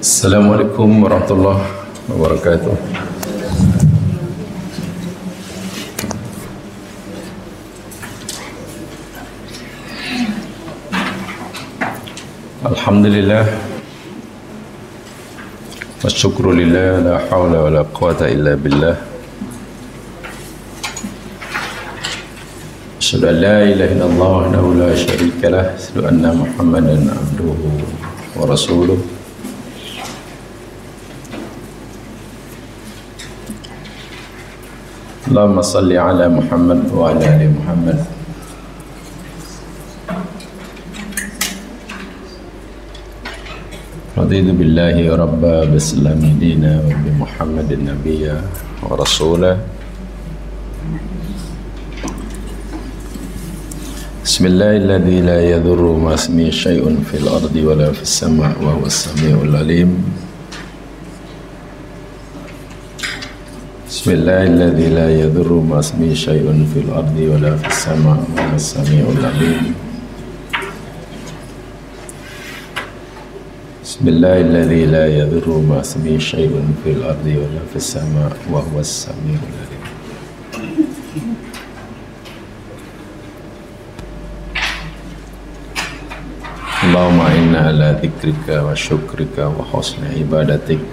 Assalamualaikum warahmatullahi wabarakatuh. Alhamdulillah wa syukru lillah, la hawla wa la quwata illa billah. Asyhadu an la ilaha illallah wahdahu la syarika lah, asyhadu anna Muhammadan abduhu wa rasuluh. Allahumma salli ala Muhammad wa ala ali Muhammad. Raditu billahi rabba, bislami dina, wa bi Muhammadin nabiyya wa rasulah. Bismillahilladzi la yadurru ma ismihi syai'un fil ardi wa la fis sama' wa huwas sami'ul alim. Bismillahilladzi la yadurru ma ismihi syai'un fil ardi wa la fis sama' wa huwas sami'ul alim. Bismillahilladzi la yadurru ma ismihi syai'un fil ardi wa la fis sama' wa huwas sami'ul alim. Allahumma inna ala dzikrika wa syukrika wa husni ibadatik.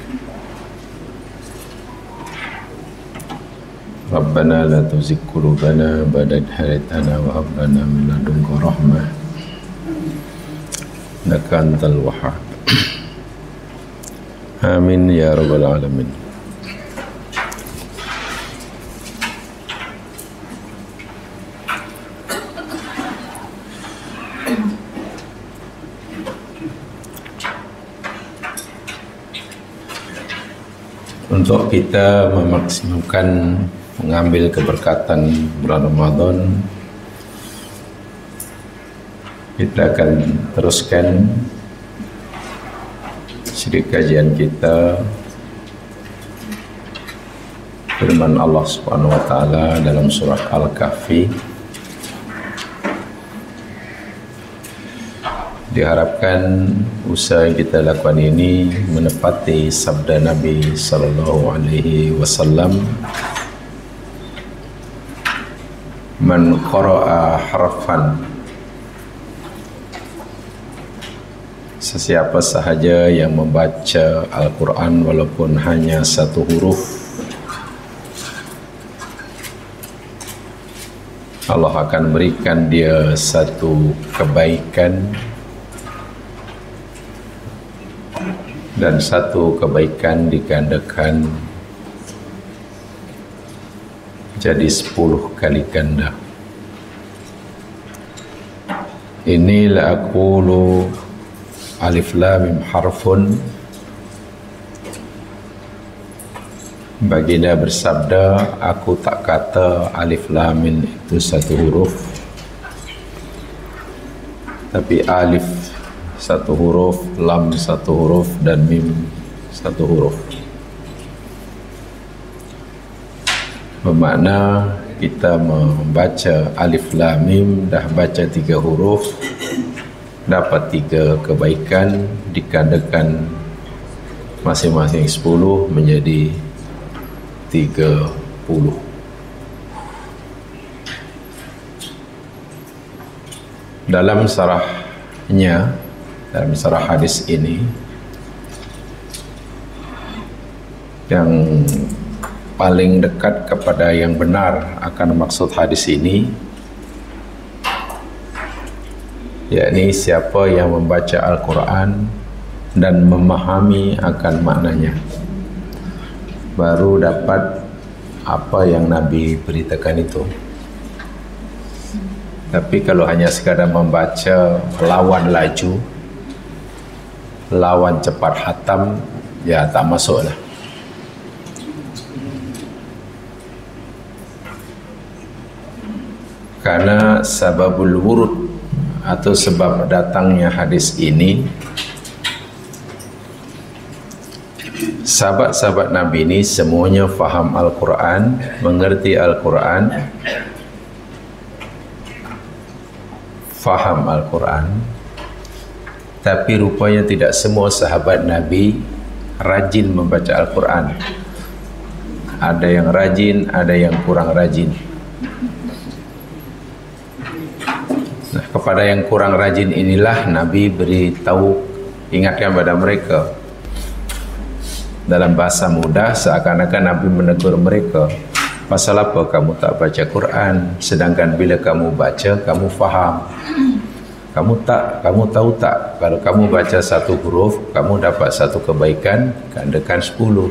Rabbana la tuzigh qulubana ba'da idh hadaytana wa hab lana min ladunka rahmah innaka antal wahhab. Amin ya rabbal alamin. Untuk kita memaksimalkan mengambil keberkatan bulan Ramadan, kita akan teruskan sedikit kajian kita firman Allah Subhanahu wa taala dalam surah Al-Kahfi. Diharapkan usaha yang kita lakukan ini menepati sabda Nabi sallallahu alaihi wasallam, man qara'a harfan, sesiapa sahaja yang membaca Al-Quran walaupun hanya satu huruf, Allah akan berikan dia satu kebaikan, dan satu kebaikan digandakan jadi 10 kali ganda. Ini la aqulu alif lam mim harfun. Baginda bersabda, aku tak kata alif lam mim itu satu huruf, tapi alif satu huruf, lam satu huruf, dan mim satu huruf. Bermakna kita membaca alif lam mim, dah baca 3 huruf, dapat 3 kebaikan, digandakan masing-masing 10 menjadi 30. Dalam sarahnya, dalam sarah hadis ini, yang paling dekat kepada yang benar akan maksud hadis ini, yakni siapa yang membaca Al-Quran dan memahami akan maknanya, baru dapat apa yang Nabi beritakan itu. Tapi kalau hanya sekadar membaca lawan laju, lawan cepat hatam, ya tak masuk lah. Karena sababul wurud atau sebab datangnya hadis ini, sahabat-sahabat Nabi ini semuanya faham Al-Quran, mengerti Al-Quran, faham Al-Quran, tapi rupanya tidak semua sahabat Nabi rajin membaca Al-Quran. Ada yang rajin, ada yang kurang rajin. Nah, kepada yang kurang rajin inilah Nabi beritahu, ingatkan pada mereka dalam bahasa mudah, seakan-akan Nabi menegur mereka, pasal apa kamu tak baca Quran, sedangkan bila kamu baca kamu faham. Kamu tahu tak, kalau kamu baca satu huruf kamu dapat satu kebaikan gandakan 10.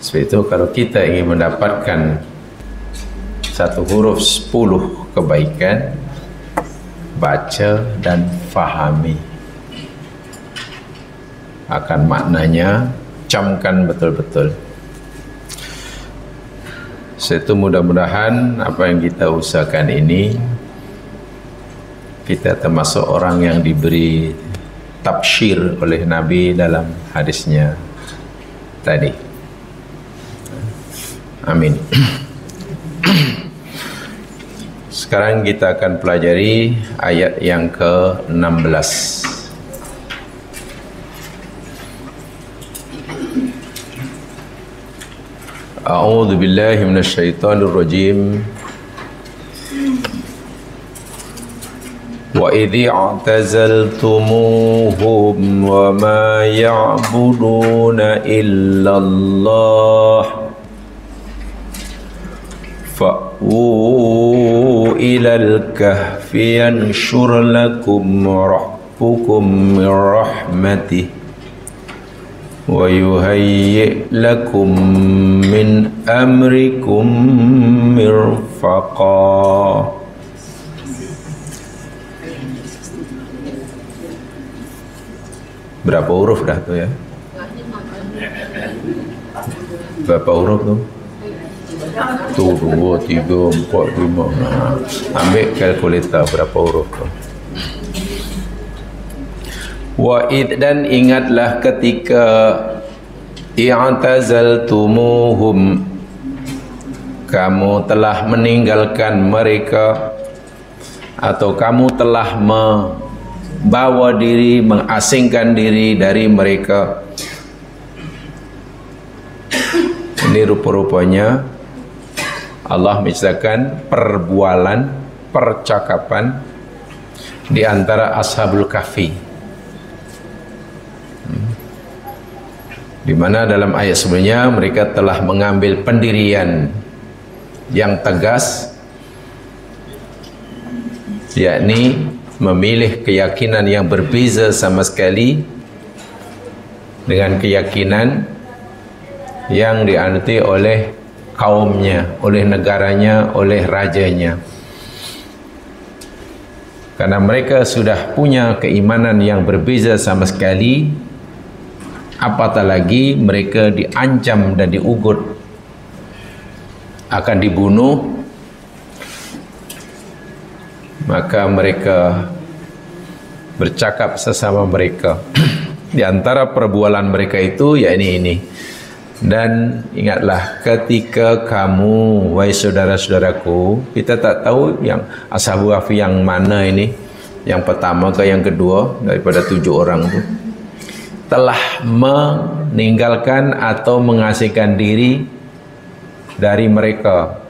Sebab itu kalau kita ingin mendapatkan satu huruf 10 kebaikan, baca dan fahami akan maknanya, camkan betul-betul. Itu mudah-mudahan apa yang kita usahakan ini, kita termasuk orang yang diberi tabsyir oleh Nabi dalam hadisnya tadi. Amin. Sekarang kita akan pelajari ayat yang ke-16. A'udzu billahi minasyaitonir rajim. Wa idh i'tazaltumuhum wa ma ya'buduna illallah fa'u ilal kahfi yanshur lakum rabbukum min rahmatih wa yuhayyi' lakum min amrikum mirfaqa. Berapa huruf dah tu ya? Berapa huruf tu? Tu 2, 3, 4, 5. Ambil kalkulator berapa huruf tu. Wa'id, dan ingatlah ketika i'tazaltumuhum, kamu telah meninggalkan mereka, atau kamu telah membawa diri, mengasingkan diri dari mereka. Ini rupa-rupanya Allah menceritakan perbualan, percakapan di antara Ashabul Kahfi, di mana dalam ayat sebelumnya mereka telah mengambil pendirian yang tegas, yakni memilih keyakinan yang berbeza sama sekali dengan keyakinan yang dianuti oleh kaumnya, oleh negaranya, oleh rajanya. Karena mereka sudah punya keimanan yang berbeza sama sekali, apatah lagi mereka diancam dan diugut akan dibunuh, maka mereka bercakap sesama mereka. Di antara perbualan mereka itu yakni ini. Dan ingatlah ketika kamu, wahai saudara-saudaraku, kita tak tahu yang Ashabul Kahfi yang mana ini, yang pertama ke yang kedua daripada 7 orang itu, telah meninggalkan atau mengasingkan diri dari mereka.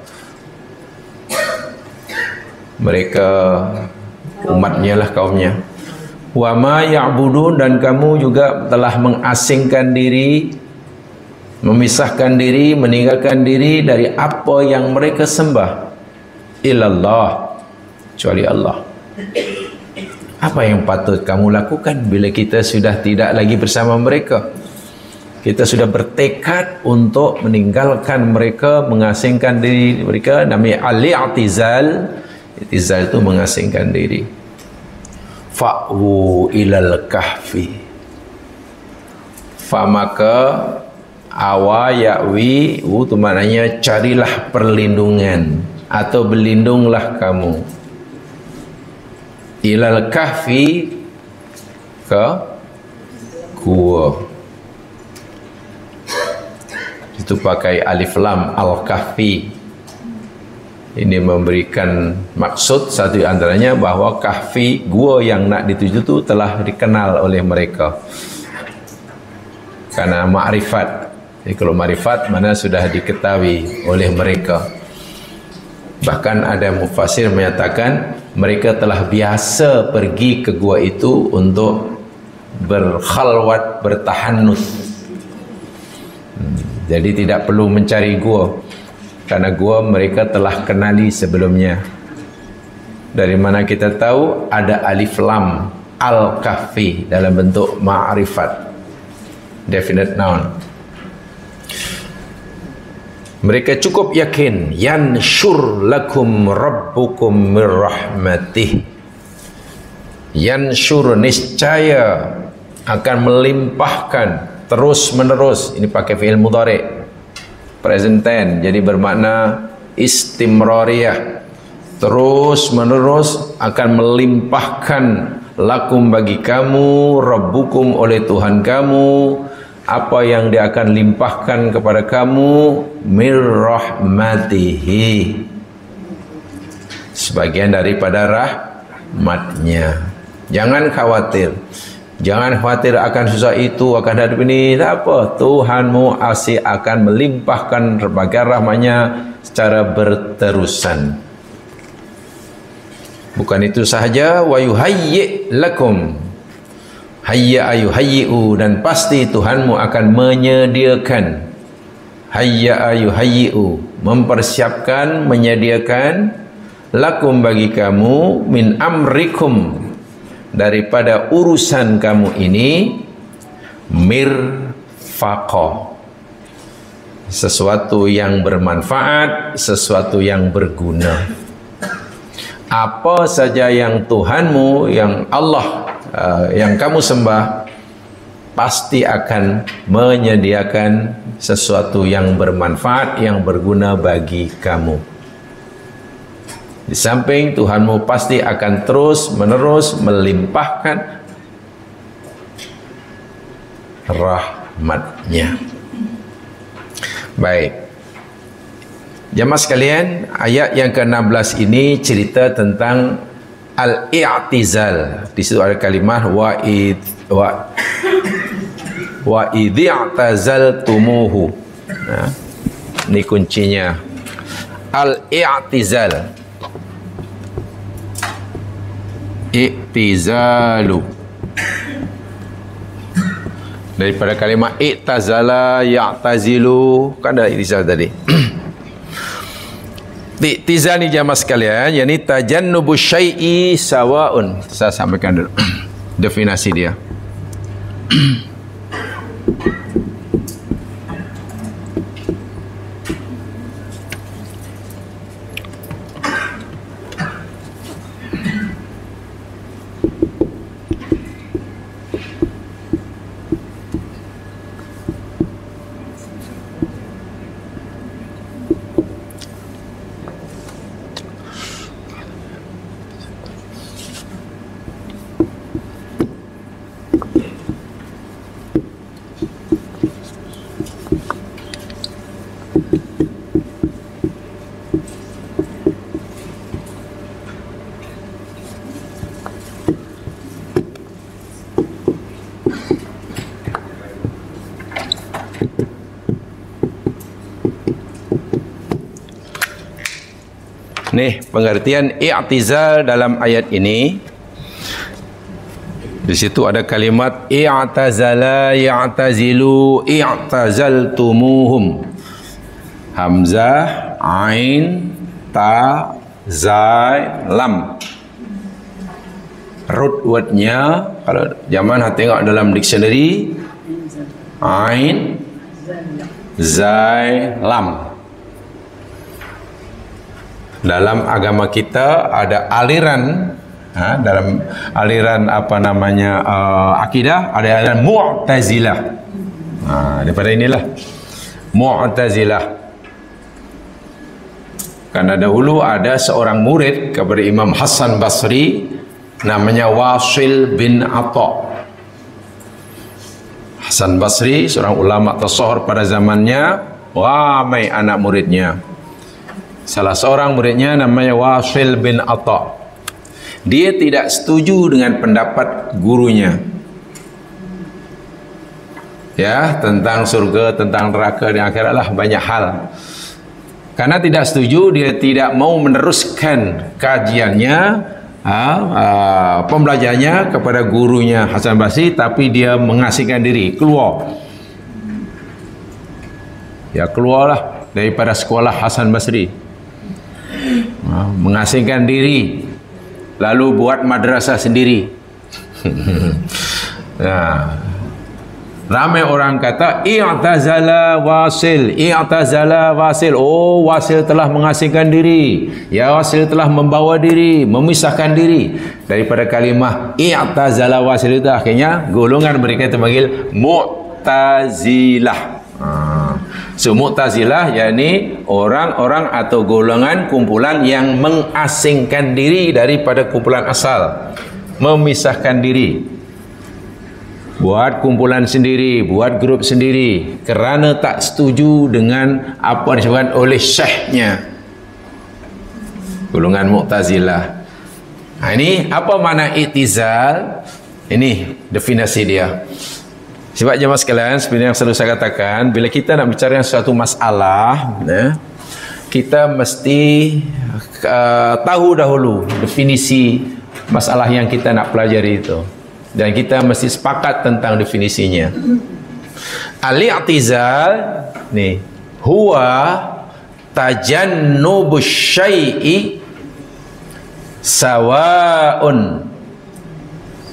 Mereka umatnya lah, kaumnya. Wa ma ya'budun, dan kamu juga telah mengasingkan diri, memisahkan diri, meninggalkan diri dari apa yang mereka sembah, ilallah, kecuali Allah. Apa yang patut kamu lakukan bila kita sudah tidak lagi bersama mereka? Kita sudah bertekad untuk meninggalkan mereka, mengasingkan diri mereka. Namanya al-i'tizal. I'tizal itu mengasingkan diri. Fa'wu ilal kahfi, fa maka awa ya'wi, itu maknanya carilah perlindungan atau berlindunglah kamu, ilal kahfi, ke gua. Itu pakai alif lam, al kahfi. Ini memberikan maksud satu antaranya bahawa kahfi, gua yang nak dituju itu telah dikenal oleh mereka karena ma'rifat. Jadi kalau ma'rifat mana sudah diketahui oleh mereka. Bahkan ada mufassir menyatakan mereka telah biasa pergi ke gua itu untuk berkhalwat, bertahannuth. Jadi tidak perlu mencari gua, karena gua mereka telah kenali sebelumnya. Dari mana kita tahu ada alif lam al-kahfi dalam bentuk ma'rifat, definite noun. Mereka cukup yakin yanshur lakum rabbukum mir rahmatih. Yanshur, niscaya akan melimpahkan terus menerus. Ini pakai fi'il mudhari' present tense, jadi bermakna istimrariyah, terus menerus akan melimpahkan lakum bagi kamu, rabbukum oleh Tuhan kamu, apa yang dia akan limpahkan kepada kamu, mir rahmatihi, sebagian daripada rahmatnya. Jangan khawatir, jangan khawatir akan susah itu, akan hadap ini. Tak apa, Tuhanmu asih akan melimpahkan berbagai rahmatnya secara berterusan. Bukan itu sahaja, wa yuhayyi' lakum, hayya ayuhayyi'u, dan pasti Tuhanmu akan menyediakan, hayya ayuhayyi'u, mempersiapkan, menyediakan, lakum bagi kamu, min amrikum, daripada urusan kamu ini, mirfaqa, sesuatu yang bermanfaat, sesuatu yang berguna. Apa saja yang Tuhanmu, yang Allah, yang kamu sembah, pasti akan menyediakan sesuatu yang bermanfaat, yang berguna bagi kamu. Di samping Tuhanmu pasti akan terus menerus melimpahkan rahmatnya. Baik, jamaah sekalian, ayat yang ke-16 ini cerita tentang al-i'tizal. Di situ ada kalimah wa idhi'tazaltumuhu. Nah, ini kuncinya, al-i'tizal, i'tizalu, daripada kalimah i'tazala, ya'tazilu, kan ada i'tizal tadi. I'tizal ni jamaah sekalian, yakni tajannubu syai'i sawa'un. Saya sampaikan dulu definisi dia. Nih pengertian i'tizal dalam ayat ini. Di situ ada kalimat i'tazala, ya'tazilu, i'tazaltumuhum. Hamzah, ain, ta, zai, lam. Root wordnya, kalau zaman tengok dalam dictionary, ain, zai, lam. Dalam agama kita ada aliran, dalam aliran apa namanya akidah, ada aliran Mu'tazilah. Daripada inilah Mu'tazilah. Karena dahulu ada seorang murid kepada Imam Hasan Basri, namanya Wasil bin Atha. Hasan Basri seorang ulama tasawuf pada zamannya, ramai anak muridnya. Salah seorang muridnya namanya Wasil bin Atha. Dia tidak setuju dengan pendapat gurunya. Ya, tentang surga, tentang neraka dan akhirat lah, banyak hal. Karena tidak setuju, dia tidak mau meneruskan kajiannya, pembelajarannya kepada gurunya Hasan Basri, tapi dia mengasingkan diri, keluar. Ya, keluarlah daripada sekolah Hasan Basri. Mengasingkan diri, lalu buat madrasah sendiri. Nah, ramai orang kata i'tazala Wasil, i'tazala Wasil. Oh, Wasil telah mengasingkan diri. Ya, Wasil telah membawa diri, memisahkan diri. Daripada kalimah i'tazala Wasil itu akhirnya golongan mereka itu panggil Mu'tazilah. So Mu'tazilah yakni orang-orang atau golongan kumpulan yang mengasingkan diri daripada kumpulan asal, memisahkan diri, buat kumpulan sendiri, buat grup sendiri kerana tak setuju dengan apa yang disebutkan oleh syekhnya. Golongan Mu'tazilah. Ini apa makna i'tizal? Ini definisi dia. Sebab jemaah sekalian, seperti yang selalu saya katakan, bila kita nak bicara suatu masalah, kita mesti tahu dahulu definisi masalah yang kita nak pelajari itu, dan kita mesti sepakat tentang definisinya. Al-i'tizal ni huwa tajannubus syai'i sawa'un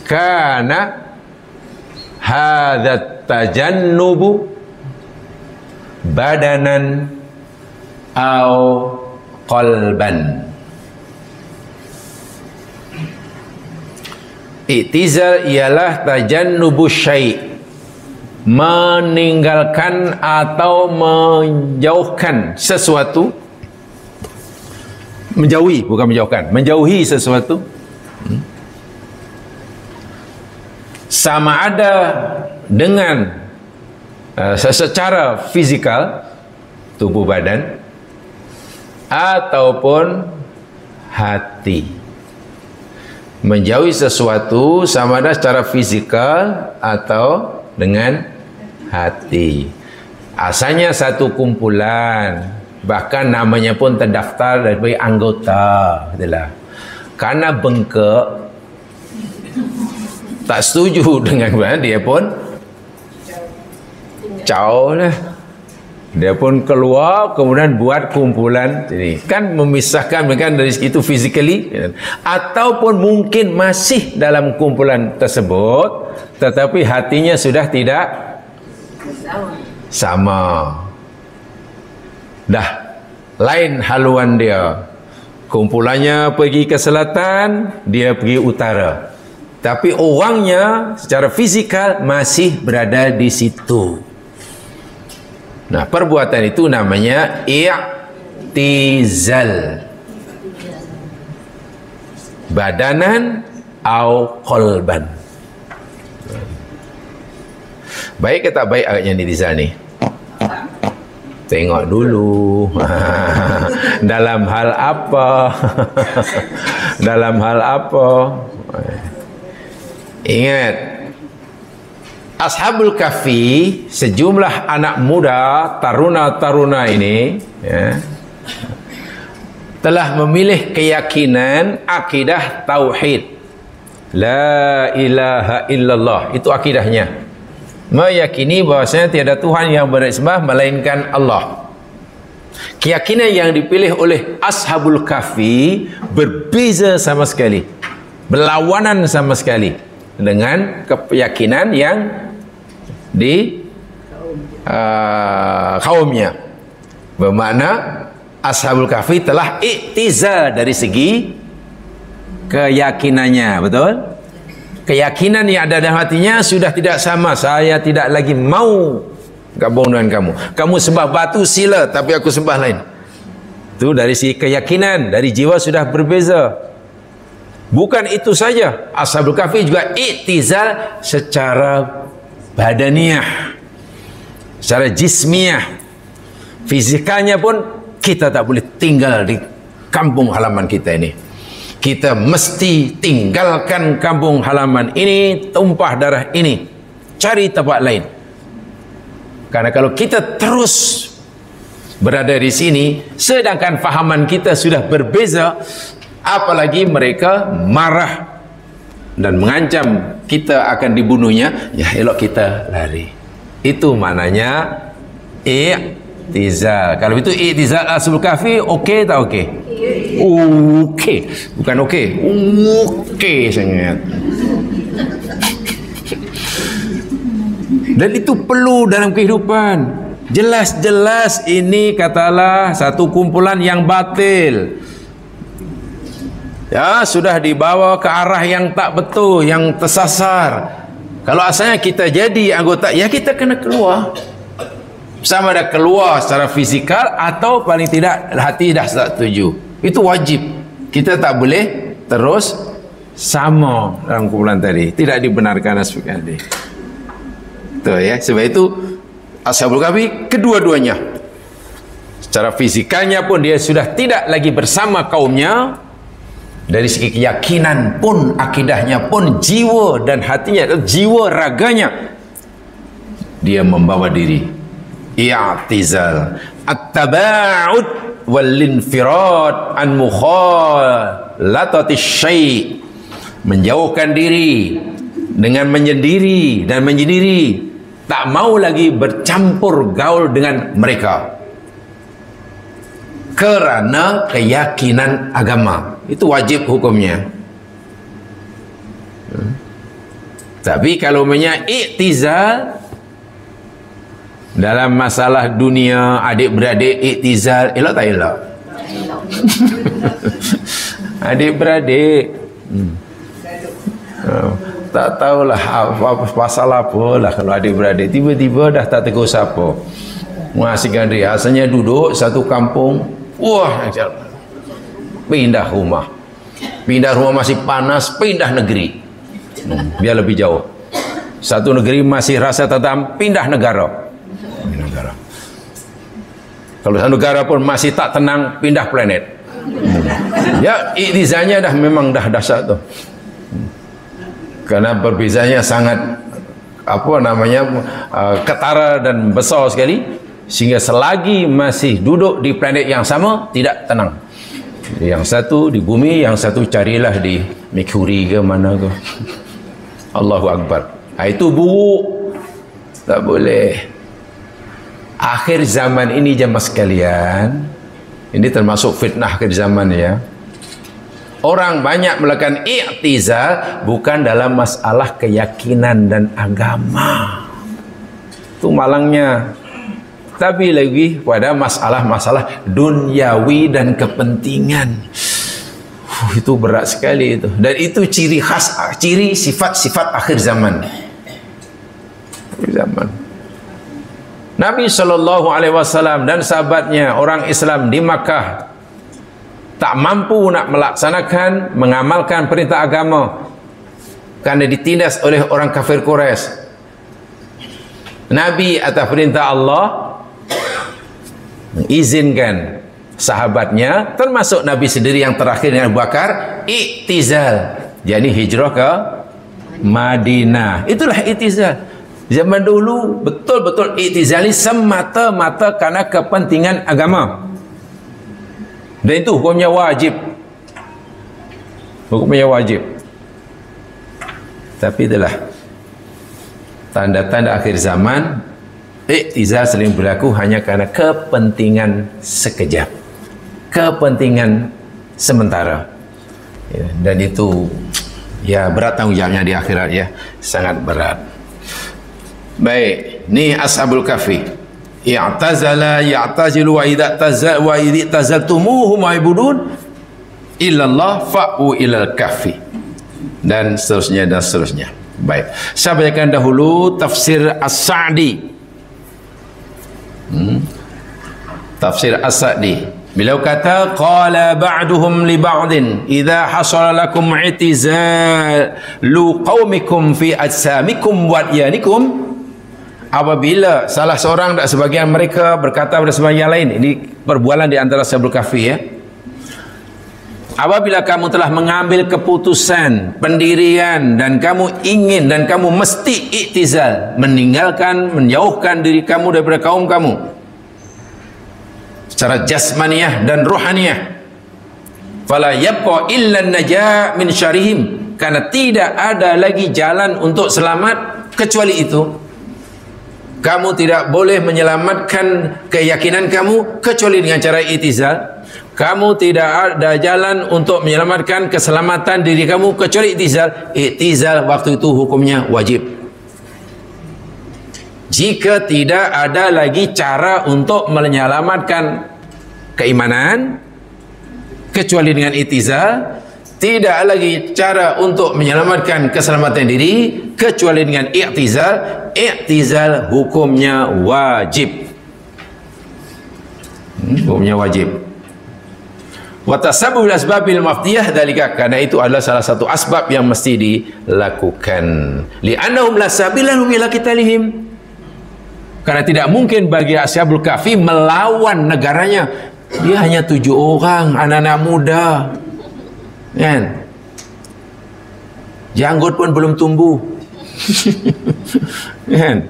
kana hadza tajannubu badanan au qalban. I'tizal ialah tajannubu syai', meninggalkan atau menjauhkan sesuatu. Menjauhi, bukan menjauhkan, menjauhi sesuatu. Sama ada dengan secara fizikal, tubuh badan, ataupun hati. Menjauhi sesuatu sama ada secara fizikal atau dengan hati. Asalnya satu kumpulan, bahkan namanya pun terdaftar dari anggota, itulah. Karena bengkak, tak setuju dengan dia pun caw lah. Dia pun keluar, kemudian buat kumpulan. Jadi kan memisahkan mereka dari itu physically, ataupun mungkin masih dalam kumpulan tersebut, tetapi hatinya sudah tidak sama. Dah lain haluan dia. Kumpulannya pergi ke selatan, dia pergi utara. Tapi orangnya secara fizikal masih berada di situ. Nah, perbuatan itu namanya i'tizal. Badanan au qalban. Baik ke tak baik ayatnya di sana ni? Tengok dulu. Dalam hal apa? Dalam hal apa? Ingat, Ashabul Kahfi, sejumlah anak muda, taruna-taruna ini, telah memilih keyakinan akidah tauhid. La ilaha illallah, itu akidahnya. Meyakini bahwasanya tiada Tuhan yang berhak disembah melainkan Allah. Keyakinan yang dipilih oleh Ashabul Kahfi berbeza sama sekali, berlawanan sama sekali dengan keyakinan yang di kaumnya. Bermakna Ashabul Kahfi telah i'tizal dari segi keyakinannya, betul? Keyakinan yang ada dalam hatinya sudah tidak sama. Saya tidak lagi mau gabung dengan kamu. Kamu sembah batu sila, tapi aku sembah lain. Itu dari segi keyakinan, dari jiwa sudah berbeza. Bukan itu saja, Ashabul Kahfi juga i'tizal secara badaniyah, secara jismiyah. Fizikalnya pun kita tak boleh tinggal di kampung halaman kita ini. Kita mesti tinggalkan kampung halaman ini, tumpah darah ini, cari tempat lain. Karena kalau kita terus berada di sini, sedangkan fahaman kita sudah berbeza, apalagi mereka marah dan mengancam kita akan dibunuhnya, ya elok kita lari. Itu maknanya i'tizal. Kalau itu i'tizal Ashabul Kahfi, okey tak okey? Okey. Bukan okey. Okey sangat. Dan itu perlu dalam kehidupan. Jelas-jelas ini katalah satu kumpulan yang batil. Ya, sudah dibawa ke arah yang tak betul, yang tersasar. Kalau asalnya kita jadi anggota, ya kita kena keluar. Sama ada keluar secara fizikal atau paling tidak hati dah tak setuju. Itu wajib. Kita tak boleh terus sama dalam kumpulan tadi. Tidak dibenarkan aspek tadi. Betul ya. Sebab itu Ashabul Kahfi kedua-duanya. Secara fizikalnya pun dia sudah tidak lagi bersama kaumnya. Dari segi keyakinan pun, akidahnya pun, jiwa dan hatinya, jiwa raganya, dia membawa diri. I'tizal, at-taba'ud wal-infirad an mukhalatati syai', menjauhkan diri dengan menyendiri dan menyendiri, tak mau lagi bercampur gaul dengan mereka kerana keyakinan agama. Itu wajib hukumnya. Tapi kalau i'tizal dalam masalah dunia, adik-beradik i'tizal, elok tak elok? Adik-beradik tak tahulah apa pasal apa lah kalau adik-beradik tiba-tiba dah tak tegur siapa. Mengasingkan diri. Asalnya duduk satu kampung, wah, pindah rumah masih panas, pindah negeri, biar lebih jauh. Satu negeri masih rasa tentam, pindah negara. Kalau satu negara pun masih tak tenang, pindah planet. Ya, i'tizalnya dah memang dah dahsyat tu. Karena perbezaannya sangat ketara dan besar sekali, sehingga selagi masih duduk di planet yang sama, tidak tenang. Yang satu di bumi, yang satu carilah di Mercury ke mana ke. Allahu Akbar. Itu buruk, tak boleh. Akhir zaman ini jemaah sekalian, ini termasuk fitnah akhir zaman ya. Orang banyak melakukan i'tizal bukan dalam masalah keyakinan dan agama, itu malangnya, tapi lagi pada masalah-masalah duniawi dan kepentingan. Itu berat sekali itu. Dan itu ciri khas, ciri sifat-sifat akhir zaman. Nabi SAW dan sahabatnya orang Islam di Makkah tak mampu nak melaksanakan, mengamalkan perintah agama kerana ditindas oleh orang kafir Quraisy. Nabi atas perintah Allah mengizinkan sahabatnya, termasuk Nabi sendiri yang terakhir dengan Abu Bakar, i'tizal, jadi hijrah ke Madinah. Itulah i'tizal. Zaman dulu betul-betul i'tizali semata-mata kerana kepentingan agama. Dan itu hukumnya wajib. Hukumnya wajib. Tapi itulah tanda-tanda akhir zaman, i'tizal sering berlaku hanya kerana kepentingan sekejap, kepentingan sementara ya, dan itu ya berat tanggungjawabnya di akhirat ya, sangat berat. Baik, ni Ashabul Kahfi. I'tazala ya'tazilu wa idza tazaltumuhum ma'budun illallah fa'u ilal kahfi, dan seterusnya dan seterusnya. Baik, saya bacakan dahulu tafsir As-Sa'di. Tafsir As-Sa'di, beliau kata qala ba'duhum li ba'din idza hasala lakum i'tizalu qaumikum fi ajsamikum wa adyanikum apabila salah seorang dan sebagian mereka berkata pada sebagian lain, ini perbualan di antara Ashabul Kahfi ya, apabila kamu telah mengambil keputusan pendirian dan kamu ingin dan kamu mesti iktizal, meninggalkan, menjauhkan diri kamu daripada kaum kamu secara jasmaniyah dan ruhaniyah, fala yabqa illa an-najaa min syarihim, karena tidak ada lagi jalan untuk selamat kecuali itu. Kamu tidak boleh menyelamatkan keyakinan kamu kecuali dengan cara iktizal. Kamu tidak ada jalan untuk menyelamatkan keselamatan diri kamu kecuali iktizal. Iktizal waktu itu hukumnya wajib. Jika tidak ada lagi cara untuk menyelamatkan keimanan kecuali dengan iktizal, tidak lagi cara untuk menyelamatkan keselamatan diri kecuali dengan iktizal. Iktizal hukumnya wajib. Hukumnya wajib. Wa tasabbul asbabil mafdiyah dalika, karena itu adalah salah satu asbab yang mesti dilakukan. Li'annahum la sabila lahum ila qitalihim, karena tidak mungkin bagi Ashabul Kahfi melawan negaranya. Dia hanya 7 orang, anak-anak muda, kan? Janggut pun belum tumbuh. Kan?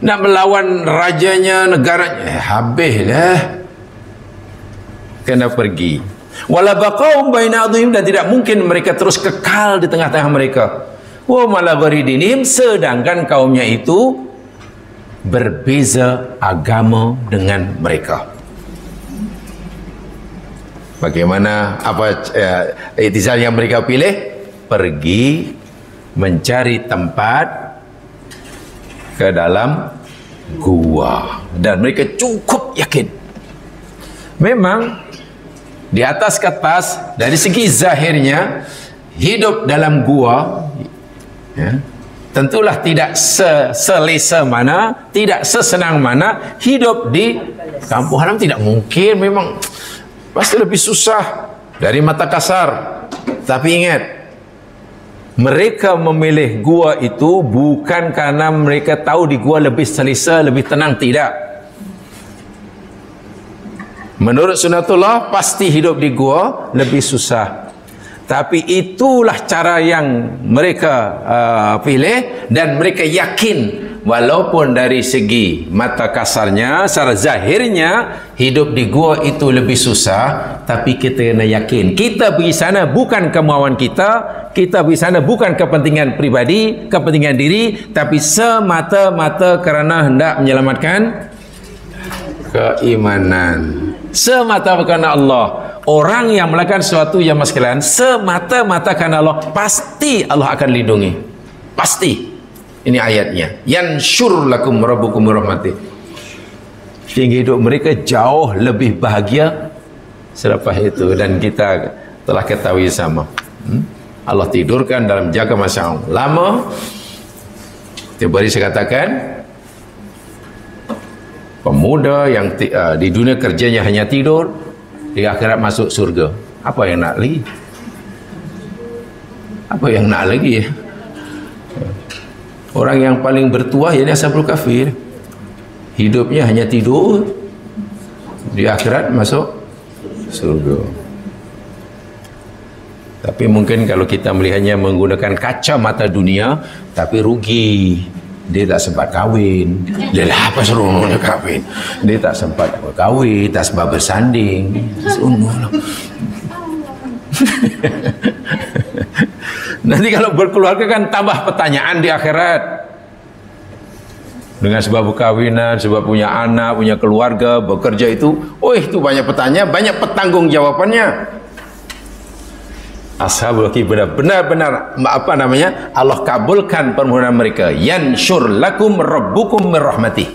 Nak melawan rajanya, negaranya, habislah. Kena pergi. Wala baqaum baina adhim, dan tidak mungkin mereka terus kekal di tengah-tengah mereka. Wa malagharidinihim, sedangkan kaumnya itu berbeza agama dengan mereka. Bagaimana iktizal yang mereka pilih? Pergi mencari tempat ke dalam gua, dan mereka cukup yakin memang di atas kertas dari segi zahirnya hidup dalam gua ya, tentulah tidak selesa mana, tidak sesenang mana hidup di kampung halaman. Tidak mungkin, memang pasti lebih susah dari Makassar. Tapi ingat, mereka memilih gua itu bukan karena mereka tahu di gua lebih selesa, lebih tenang, tidak. Menurut Sunnatullah pasti hidup di gua lebih susah, tapi itulah cara yang mereka pilih, dan mereka yakin walaupun dari segi mata kasarnya, secara zahirnya hidup di gua itu lebih susah, tapi kita kena yakin kita pergi sana bukan kemauan kita, kita pergi sana bukan kepentingan pribadi, kepentingan diri, tapi semata-mata kerana hendak menyelamatkan keimanan, semata-mata kerana Allah. Orang yang melakukan sesuatu yang sekalian semata-mata kerana Allah, pasti Allah akan lindungi, pasti. Ini ayatnya, yansyur lakum rabbukum rahmatih, sehingga hidup mereka jauh lebih bahagia selepas itu. Dan kita telah ketahui sama, Allah tidurkan dalam jangka masa yang lama. Tiap hari saya katakan, pemuda yang di dunia kerjanya hanya tidur, di akhirat masuk surga. Apa yang nak lagi? Apa yang nak lagi ya? Orang yang paling bertuah ini Ashabul Kahfi, hidupnya hanya tidur, di akhirat masuk surga. Tapi mungkin kalau kita melihatnya menggunakan kacamata dunia, tapi rugi. Dia tak sempat kahwin. Dia lah apa suruh dia kahwin? Dia tak sempat kahwin, tak sempat bersanding. Nanti kalau berkeluarga kan tambah pertanyaan di akhirat. Dengan sebab perkawinan, sebab punya anak, punya keluarga, bekerja itu, itu banyak pertanyaan, banyak petanggung jawabannya. Ashabul Kahfi benar-benar Allah kabulkan permohonan mereka. Yansyur lakum rabbukum min rahmatih.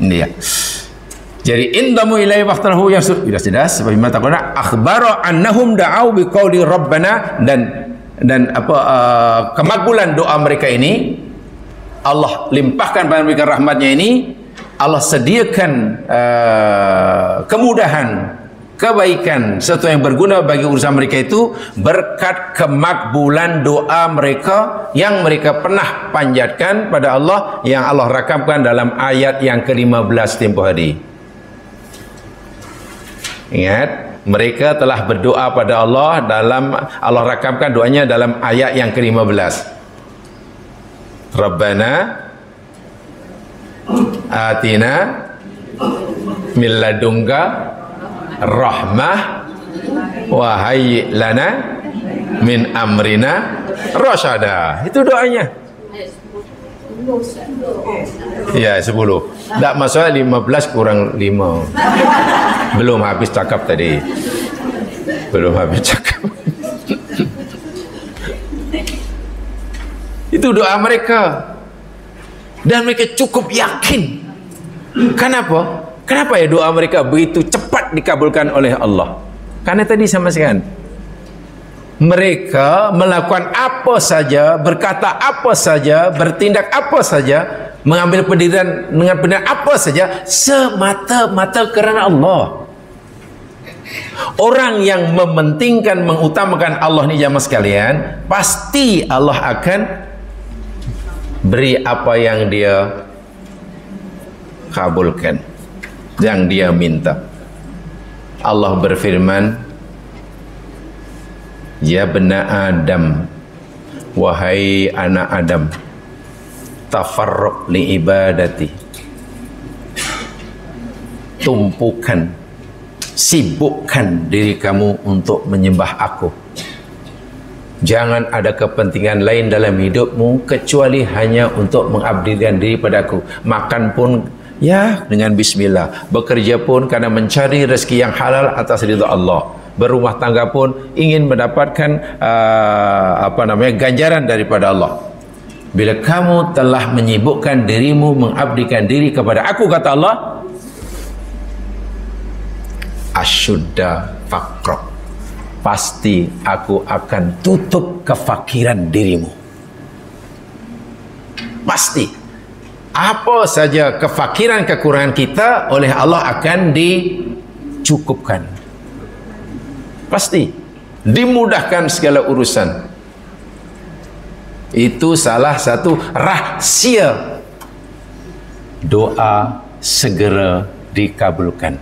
Ini ya. Jadi indamu ilai waqtahu yang sudah jelas sebagaimana takuna akhbara annahum da'au biqauli rabbana, dan kemakbulan doa mereka ini Allah limpahkan pada mereka rahmatnya ini. Allah sediakan kemudahan kebaikan, sesuatu yang berguna bagi urusan mereka itu berkat kemakbulan doa mereka yang mereka pernah panjatkan pada Allah, yang Allah rakamkan dalam ayat yang ke-15 tempoh hari. Ingat, mereka telah berdoa pada Allah, Allah rakamkan doanya dalam ayat yang ke-15. Rabbana atina min ladunka rahmah wa hayyi lana min amrina rasyada. Itu doanya. Ya, 10. Tak masalah 15 kurang 5. Belum habis cakap tadi. Belum habis cakap. Itu doa mereka. Dan mereka cukup yakin. Kenapa? Kenapa ya doa mereka begitu cepat dikabulkan oleh Allah? Karena tadi sama sekali mereka melakukan apa saja, berkata apa saja, bertindak apa saja, mengambil pendirian dengan benar apa saja, semata-mata kerana Allah. Orang yang mementingkan, mengutamakan Allah ni jamaah sekalian, pasti Allah akan beri apa yang dia kabulkan, yang dia minta. Allah berfirman, ya bena Adam, wahai anak Adam, tafarruq li ibadati, tumpukan, sibukkan diri kamu untuk menyembah aku. Jangan ada kepentingan lain dalam hidupmu kecuali hanya untuk mengabdikan diri padaku. Makan pun ya dengan bismillah, bekerja pun karena mencari rezeki yang halal atas ridha Allah, berumah tangga pun ingin mendapatkan ganjaran daripada Allah. Bila kamu telah menyibukkan dirimu, mengabdikan diri kepada aku, kata Allah, asyudda faqra, pasti aku akan tutup kefakiran dirimu. Pasti apa saja kefakiran, kekurangan kita oleh Allah akan dicukupkan. Pasti dimudahkan segala urusan. Itu salah satu rahsia doa segera dikabulkan.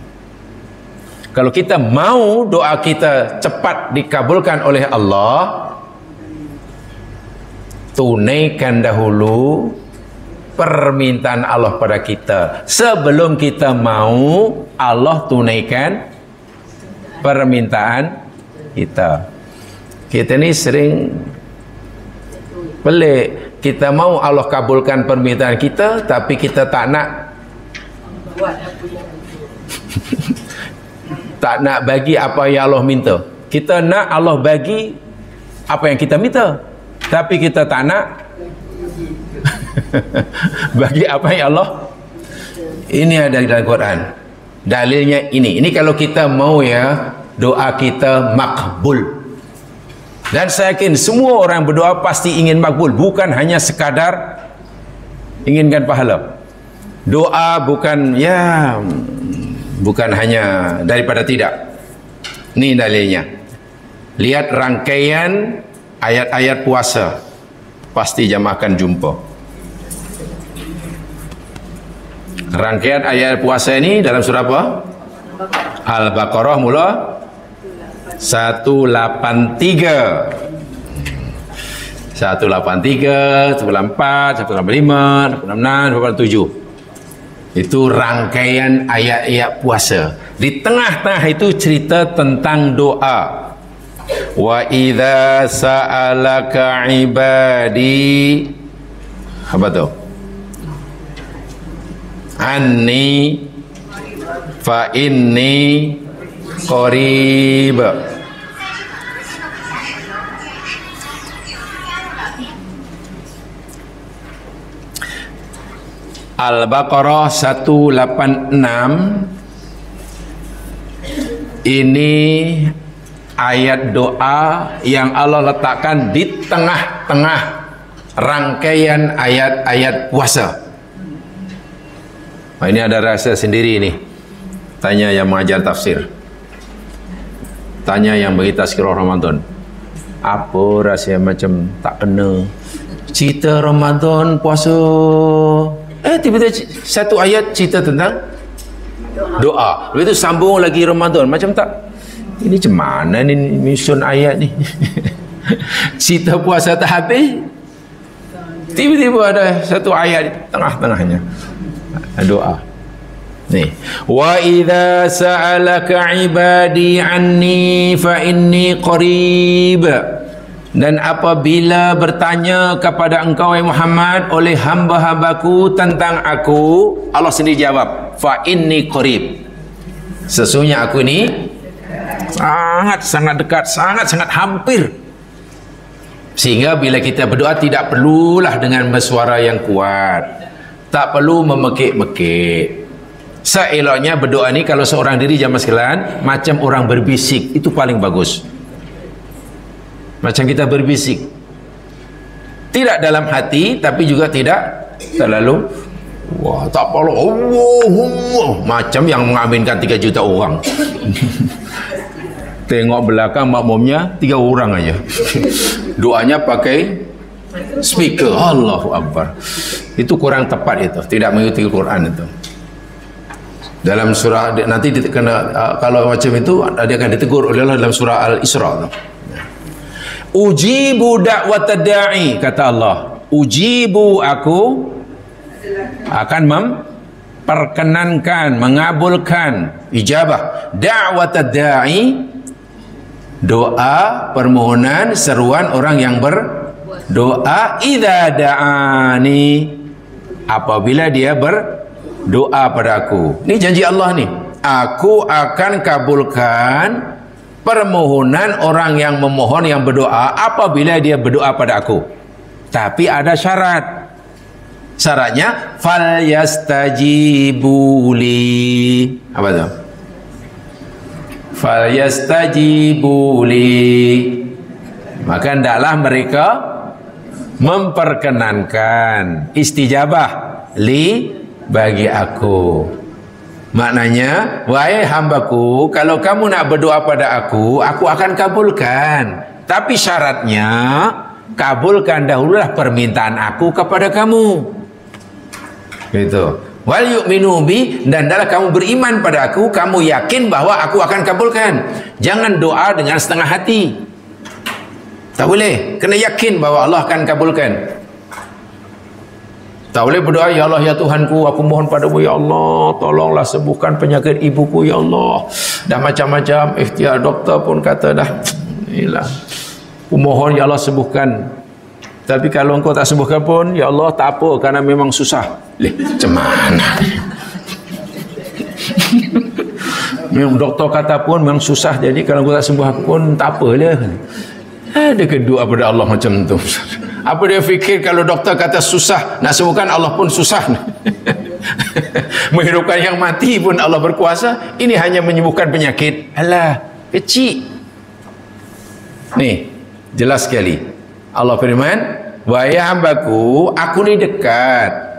Kalau kita mau doa kita cepat dikabulkan oleh Allah, tunaikan dahulu permintaan Allah pada kita. Sebelum kita mau, Allah tunaikan permintaan kita. Kita ni sering pelik. Kita mau Allah kabulkan permintaan kita, tapi kita tak nak tak nak bagi apa yang Allah minta. Kita nak Allah bagi apa yang kita minta, tapi kita tak nak bagi apa yang Allah. Ini ada dalam Quran. Dalilnya ini. Ini kalau kita mau ya, doa kita makbul. Dan saya yakin semua orang berdoa pasti ingin makbul, bukan hanya sekadar inginkan pahala. Doa bukan hanya daripada tidak. Ini dalilnya. Lihat rangkaian ayat-ayat puasa, pasti jamaah akan jumpa. Rangkaian ayat puasa ini dalam surah apa? Al-Baqarah mula 183, 184, 185, 186, 187. Itu rangkaian ayat-ayat puasa. Di tengah-tengah itu cerita tentang doa. Wa idza sa'alaka ibadi, apa tu? Anni fa inni qarib. Al-Baqarah 186. Ini ayat doa yang Allah letakkan di tengah-tengah rangkaian ayat-ayat puasa. Ini ada rahsia sendiri ini. Tanya yang mengajar tafsir. Tanya yang bagi tazkirah Ramadan. Apa rahsia macam tak kena? Cerita Ramadan, puasa. Tiba-tiba satu ayat cerita tentang doa. Lepas itu sambung lagi Ramadan. Macam tak? Ini macam mana ni mission ayat ni? Cerita puasa tak habis, tiba-tiba ada satu ayat di tengah-tengahnya. Doa. Nih, wa idza sa'alaka ibadi anni fa inni qarib. Dan apabila bertanya kepada engkau wahai Muhammad oleh hamba-hambaku tentang aku, Allah sendiri jawab, fa inni qarib. Sesungguhnya aku ini sangat dekat, sangat hampir. Sehingga bila kita berdoa tidak perlulah dengan bersuara yang kuat, tak perlu memekik-mekik. Seeloknya berdoa ni kalau seorang diri jamaah sekalian macam orang berbisik, itu paling bagus. Macam kita berbisik, tidak dalam hati tapi juga tidak terlalu wah tak perlu Allahumma macam yang mengaminkan 3 juta orang. Tengok belakang makmumnya 3 orang aja. Doanya pakai speaker. Allahu Akbar. Itu kurang tepat itu, tidak mengikuti Quran itu. Dalam surah nanti kalau macam itu dia akan ditegur oleh Allah dalam surah Al-Isra tu. Ujibu da'watad da'i, kata Allah. Ujibu, aku akan memperkenankan, mengabulkan, ijabah da'watad da'i, doa, permohonan, seruan orang yang berdoa, idza da'ani, apabila dia berdoa pada aku. Ini janji Allah nih. Aku akan kabulkan permohonan orang yang memohon, yang berdoa apabila dia berdoa pada aku. Tapi ada syarat. Syaratnya fal yastajibuli. Apa tu? Fal yastajibuli. Maka hendaklah mereka memperkenankan istijabah li bagi aku. Maknanya, wahai hambaku, kalau kamu nak berdoa pada aku akan kabulkan. Tapi syaratnya, kabulkan dahululah permintaan aku kepada kamu. Gitu. Wal yu'minu bi, dan adalah kamu beriman pada aku, kamu yakin bahwa aku akan kabulkan. Jangan doa dengan setengah hati. Tak boleh. Kena yakin bahwa Allah akan kabulkan. Tak boleh berdoa, ya Allah, ya Tuhanku, aku mohon padamu, ya Allah, tolonglah sembuhkan penyakit ibuku, ya Allah. Dah macam-macam ikhtiar, doktor pun kata dah, inilah, aku mohon, ya Allah, sembuhkan. Tapi kalau engkau tak sembuhkan pun, ya Allah, tak apa, kerana memang susah. Macam mana? Memang doktor kata pun memang susah, jadi kalau engkau tak sembuh aku pun tak apa dia. Ada kedua pada Allah macam tu. Apa dia fikir kalau doktor kata susah, nak sembuhkan Allah pun susah. Menghidupkan yang mati pun Allah berkuasa. Ini hanya menyembuhkan penyakit. Alah, kecil. Nih, jelas sekali. Allah firman, wahai hambaku, aku ni dekat.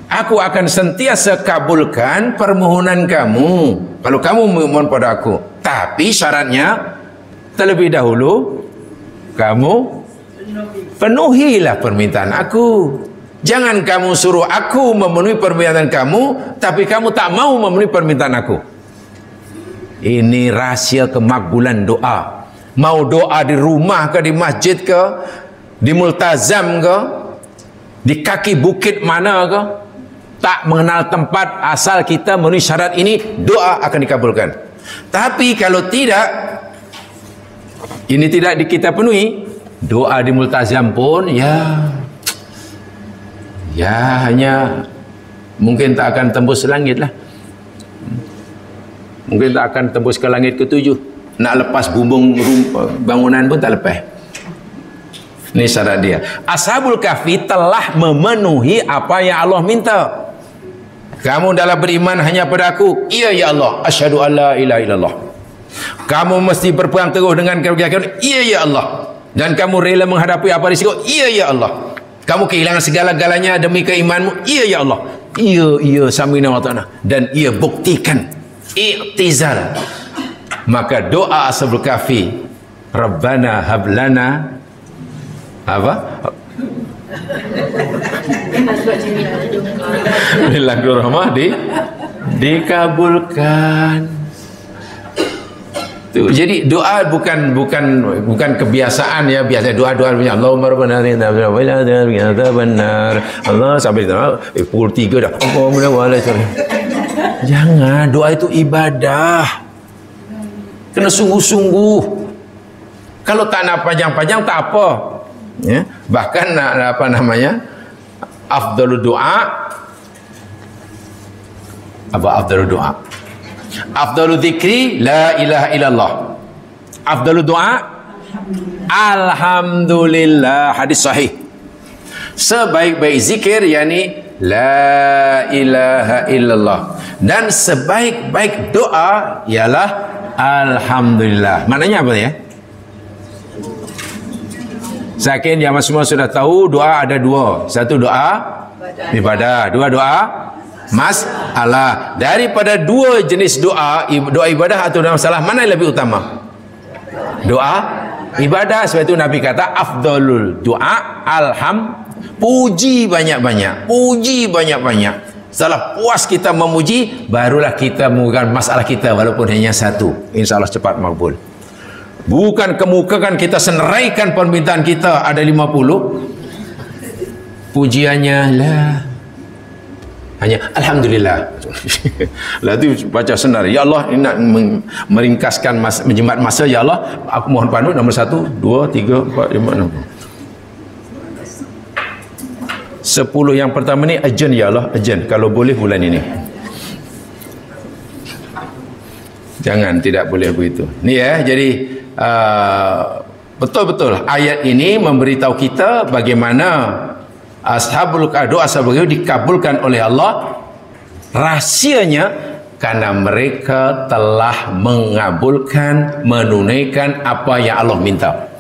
Aku akan sentiasa kabulkan permohonan kamu. Kalau kamu memohon pada aku. Tapi syaratnya, terlebih dahulu, kamu penuhilah permintaan aku. Jangan kamu suruh aku memenuhi permintaan kamu, tapi kamu tak mau memenuhi permintaan aku. Ini rahsia kemakbulan doa. Mau doa di rumah ke, di masjid ke, di multazam ke, di kaki bukit mana ke, tak mengenal tempat, asal kita memenuhi syarat ini, doa akan dikabulkan. Tapi kalau tidak, ini tidak kita penuhi, doa di multazam pun ya hanya mungkin tak akan tembus langit lah. Mungkin tak akan tembus ke langit ke-7. Nak lepas bumbung bangunan pun tak lepas. Ini syarat dia. Ashabul Kahfi telah memenuhi apa yang Allah minta. Kamu dalam beriman hanya pada aku, iya ya Allah, asyhadu an la ilaha illallah. Kamu mesti berpegang teguh dengan keyakinan, iya ya Allah. Dan kamu rela menghadapi apa risiko, iya ya Allah. Kamu kehilangan segala-galanya demi keimanmu, iya ya Allah. Iya samina wa ta'ala. Dan ia buktikan i'tizal. Maka doa Ashabul Kahfi, Rabbana hablana apa? Lagu rahmah dikabulkan. Tuh, jadi doa bukan kebiasaan ya, biasa doa Allahumma rabbana atina fid dunya hasanah Allah sampai pukul 3 dah. Jangan, doa itu ibadah. Kena sungguh-sungguh. Kalau tak nak panjang-panjang tak apa. Ya, bahkan apa namanya? Afdalud doa. Apa afdalud doa? Afdalul dzikri la ilaha illallah. Afdalud doa alhamdulillah, hadis sahih. Sebaik-baik zikir yakni la ilaha illallah, dan sebaik-baik doa ialah alhamdulillah. Maknanya apa ya? Saya yakin yang semua sudah tahu doa ada dua. Satu doa ibadah, dua doa masalah. Daripada dua jenis doa, doa ibadah atau doa masalah, mana yang lebih utama? Doa ibadah. Sebab itu Nabi kata afdalul doa puji banyak-banyak, puji banyak-banyak. Setelah puas kita memuji, barulah kita menguatkan masalah kita, walaupun hanya satu, insya-Allah cepat makbul. Bukan kemukakan kita senaraikan permintaan kita ada 50, pujiannya lah hanya alhamdulillah. Lah itu baca senar, ya Allah ini nak meringkaskan menjimat masa, ya Allah aku mohon pandu nombor 1 2 3 4 5 6 10 yang pertama ni urgent, ya Allah urgent, kalau boleh bulan ini. Jangan, tidak boleh begitu ni ya. Jadi betul-betul ayat ini memberitahu kita bagaimana ashabul doa ashabul dikabulkan oleh Allah. Rahsianya karena mereka telah mengabulkan, menunaikan apa yang Allah minta.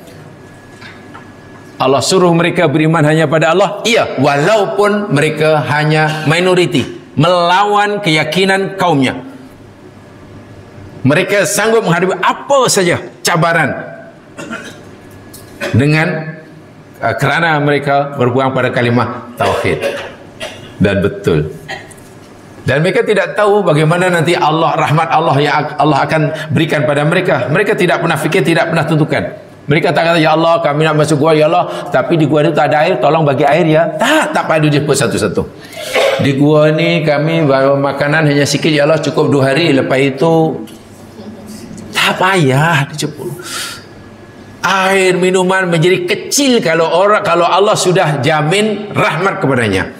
Allah suruh mereka beriman hanya pada Allah, iya, walaupun mereka hanya minoriti, melawan keyakinan kaumnya. Mereka sanggup menghadapi apa saja cabaran dengan kerana mereka berpegang pada kalimah tauhid. Dan betul, dan mereka tidak tahu bagaimana nanti Allah, rahmat Allah yang Allah akan berikan pada mereka. Mereka tidak pernah fikir, tidak pernah tentukan. Mereka tak kata, ya Allah kami nak masuk gua, ya Allah tapi di gua itu tak ada air, tolong bagi air ya. Tak padu dia pun satu-satu. Di gua ni kami bawa makanan hanya sikit, ya Allah cukup 2 hari, lepas itu tak payah dijemput. Air minuman menjadi kecil kalau Allah sudah jamin rahmat kepadanya.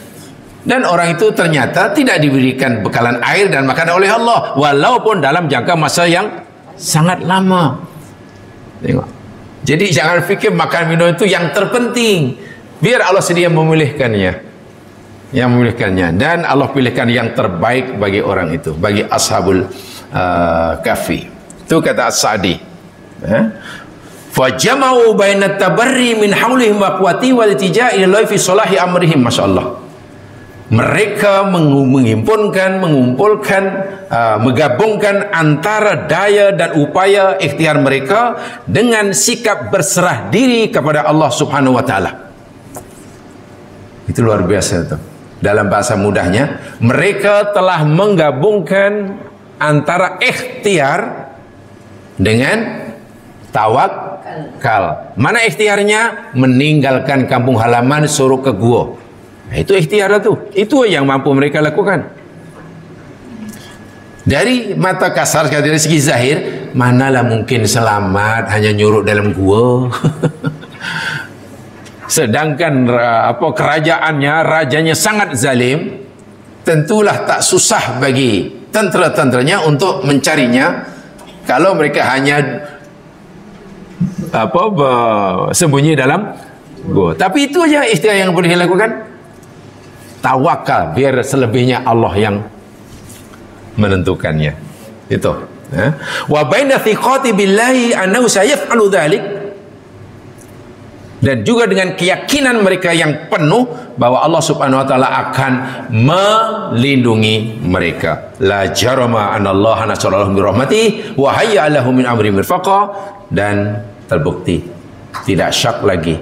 Dan orang itu ternyata tidak diberikan bekalan air dan makanan oleh Allah, walaupun dalam jangka masa yang sangat lama. Tengok. Jadi jangan fikir makan minum itu yang terpenting. Biar Allah sedia memilihkannya. Yang memilihkannya, dan Allah pilihkan yang terbaik bagi orang itu, bagi ashabul kahfi. Itu kata As-Sa'di. Fajama'u bainat tabarri min haulihim wa quwwati wal iltijai ila fi salahi amrihim. Masyaallah. Mereka mengumpulkan, menggabungkan antara daya dan upaya ikhtiar mereka dengan sikap berserah diri kepada Allah Subhanahu wa taala. Itu luar biasa itu. Dalam bahasa mudahnya, mereka telah menggabungkan antara ikhtiar dengan tawakal. Mana ikhtiarnya? Meninggalkan kampung halaman, suruh ke gua. Itu ikhtiar itu. Itu yang mampu mereka lakukan. Dari mata kasar, dari segi zahir, manalah mungkin selamat hanya nyuruh dalam gua. Sedangkan kerajaannya, rajanya sangat zalim, tentulah tak susah bagi tentera-tenteranya untuk mencarinya. Kalau mereka hanya sembunyi dalam gua. Tapi itu aja ikhtiar yang boleh dilakukan. Tawakal, biar selebihnya Allah yang menentukannya. Itu. Wa baina thiqati billahi annahu sayaf'alu dzalik. dan juga dengan keyakinan mereka yang penuh bahwa Allah Subhanahu wa taala akan melindungi mereka. La jarama anallaha nasarallahu bi rahmatihi wa hayya lahum min amri mirfaqa, dan terbukti tidak syak lagi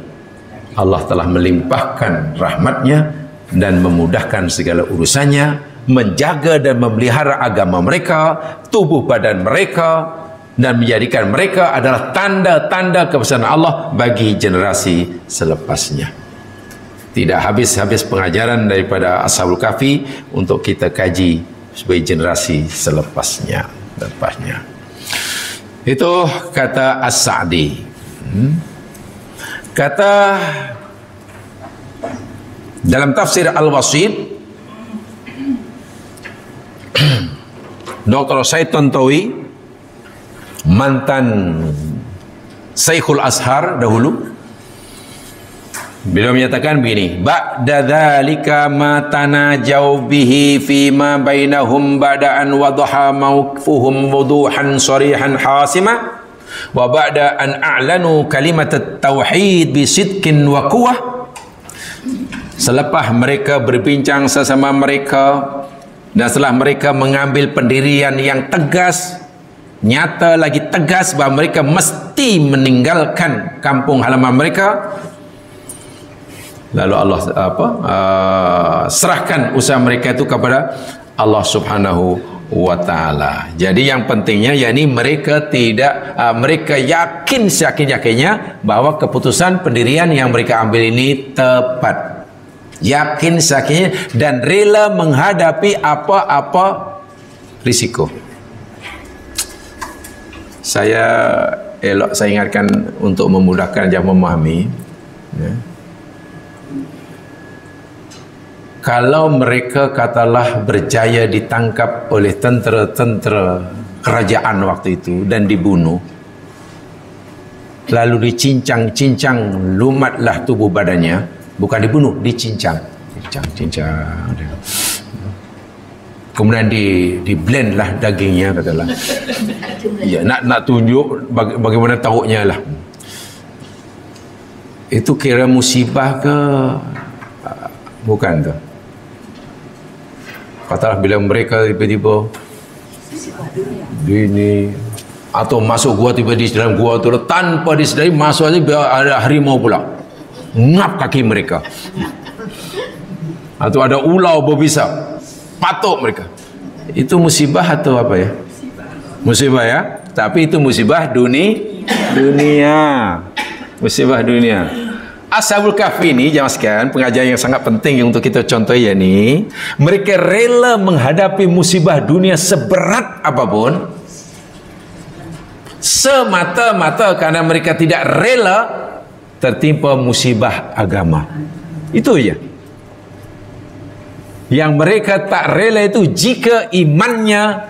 Allah telah melimpahkan rahmatnya dan memudahkan segala urusannya, menjaga dan memelihara agama mereka, tubuh badan mereka, dan menjadikan mereka adalah tanda-tanda kebesaran Allah bagi generasi selepasnya. Tidak habis-habis pengajaran daripada Ashabul Kahfi untuk kita kaji sebagai generasi selepasnya. Itu kata As-Sa'di. Kata dalam tafsir Al-Wasit, Dr. Said Tontowi, mantan Syekhul Azhar dahulu, beliau menyatakan begini: ba'da dzalika ma tanajaw bihi fi ma bainahum ba'da an wadaha mawqifuhum wuduhan sharihan hasima wa ba'da an a'lanu kalimat at-tauhid bi sidqin wa quwwah. Selepas mereka berbincang sesama mereka dan setelah mereka mengambil pendirian yang tegas, nyata lagi tegas bahawa mereka mesti meninggalkan kampung halaman mereka, lalu Allah serahkan usaha mereka itu kepada Allah Subhanahu wa taala. Jadi yang pentingnya yakni mereka mereka yakin seyakin-yakinnya bahwa keputusan pendirian yang mereka ambil ini tepat. Yakin seyakinnya dan rela menghadapi apa-apa risiko. Saya ingatkan untuk memudahkan jemaah memahami, ya. Kalau mereka katalah berjaya ditangkap oleh tentera-tentera kerajaan waktu itu dan dibunuh, lalu dicincang-cincang lumatlah tubuh badannya, bukan dibunuh, dicincang, kemudian di blend lah dagingnya, katalah. Ya, nak tunjuk bagaimana tauknya lah. Itu kira musibah ke bukan tu? Katalah bila mereka tiba-tiba ini atau masuk gua, tiba di dalam gua tu tanpa disedari masuk aja ada harimau pula ngap kaki mereka, atau ada ular berbisa patuk mereka. Itu musibah atau apa ya? Musibah ya, tapi itu musibah dunia. Musibah dunia. Ashabul Kahfi ini, jemaah sekalian, pengajaran yang sangat penting untuk kita contoh ya ni. Mereka rela menghadapi musibah dunia seberat apapun, semata-mata karena mereka tidak rela tertimpa musibah agama. Itu ya. Yang mereka tak rela itu jika imannya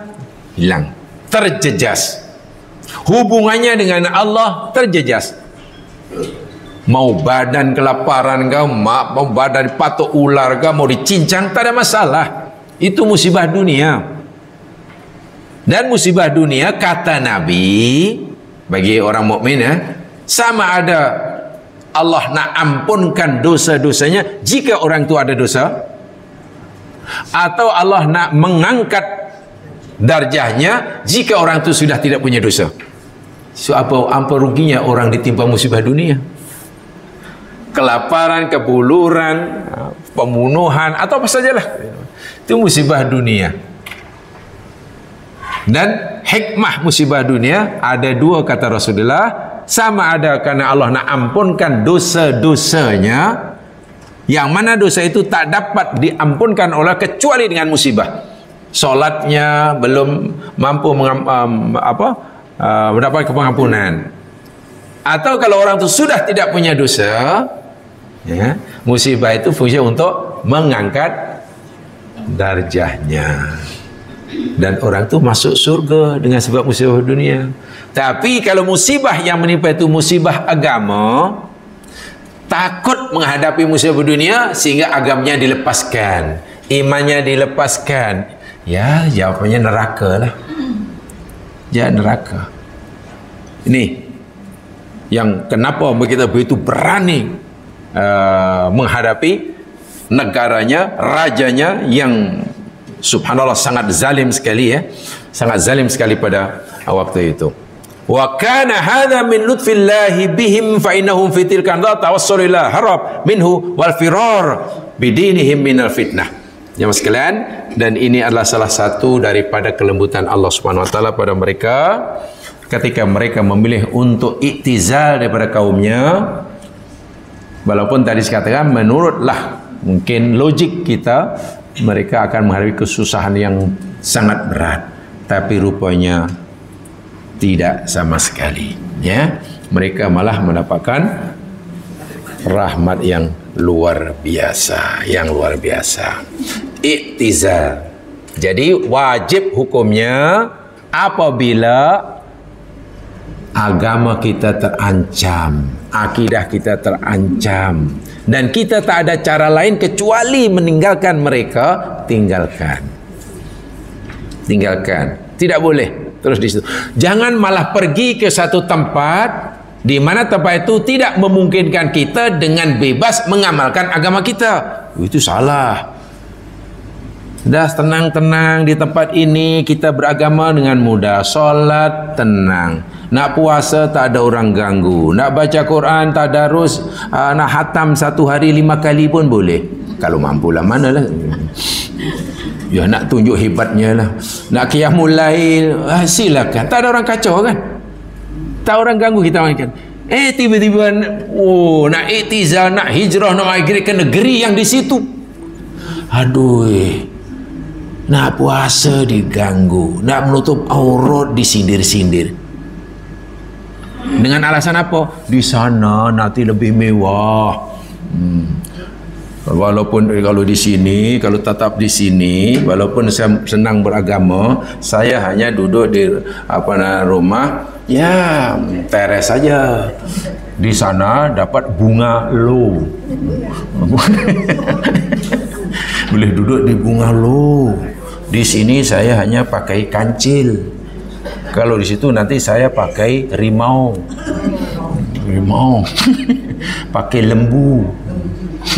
hilang, terjejas, hubungannya dengan Allah terjejas. Mau badan kelaparan kau, mau badan patok ular kau, mau dicincang, tak ada masalah. Itu musibah dunia. Dan musibah dunia, kata Nabi, bagi orang mukmin ya, sama ada Allah nak ampunkan dosa-dosanya jika orang itu ada dosa, atau Allah nak mengangkat darjahnya jika orang itu sudah tidak punya dosa. So apa ruginya orang ditimpa musibah dunia? Kelaparan, kebuluran, pembunuhan, atau apa sajalah, itu musibah dunia. Dan hikmah musibah dunia ada dua, kata Rasulullah. Sama ada karena Allah nak ampunkan dosa-dosanya, yang mana dosa itu tak dapat diampunkan oleh kecuali dengan musibah. Solatnya belum mampu mendapat pengampunan. Atau kalau orang itu sudah tidak punya dosa, ya, musibah itu fungsi untuk mengangkat darjahnya, dan orang itu masuk surga dengan sebab musibah dunia. Tapi kalau musibah yang menimpa itu musibah agama, takut menghadapi musibah dunia sehingga agamanya dilepaskan, imannya dilepaskan, ya jawabannya neraka lah. Ya neraka. Ini yang kenapa kita begitu berani menghadapi negaranya, rajanya yang subhanallah sangat zalim sekali ya, sangat zalim sekali pada waktu itu. Wa kana hadza min lutfillahi bihim fa innahum fi tilka tawassul ila harab minhu wal firar bidinihim minal fitnah. Jemaah sekalian, dan ini adalah salah satu daripada kelembutan Allah Subhanahu wa taala pada mereka ketika mereka memilih untuk iktizal daripada kaumnya. Walaupun tadi dikatakan menurutlah mungkin logik kita mereka akan menghadapi kesusahan yang sangat berat, tapi rupanya tidak sama sekali ya. Mereka malah mendapatkan rahmat yang luar biasa, yang luar biasa. Iktizal. Jadi wajib hukumnya apabila agama kita terancam, akidah kita terancam, dan kita tak ada cara lain kecuali meninggalkan mereka, tinggalkan. Tidak boleh terus di situ. Jangan malah pergi ke satu tempat di mana tempat itu tidak memungkinkan kita dengan bebas mengamalkan agama kita. Itu salah. Dah tenang-tenang di tempat ini kita beragama dengan mudah, solat tenang, nak puasa tak ada orang ganggu, nak baca Quran, tadarus, nak hatam satu hari 5 kali pun boleh kalau mampulah, manalah. Ya nak tunjuk hebatnya lah, nak qiyamul lail, silakan, tak ada orang kacau kan, tak orang ganggu kita kan. Tiba-tiba nak iktizal, nak hijrah, nak migrate ke negeri yang di situ, aduh, nak puasa diganggu, nak menutup aurat disindir-sindir. Dengan alasan apa? Di sana nanti lebih mewah. Walaupun kalau di sini, kalau tetap di sini, walaupun saya senang beragama, saya hanya duduk di rumah, ya teres saja. Di sana dapat bunga lo. Boleh duduk di bunga lo. Di sini saya hanya pakai kancil. Kalau di situ nanti saya pakai rimau. Pakai lembu.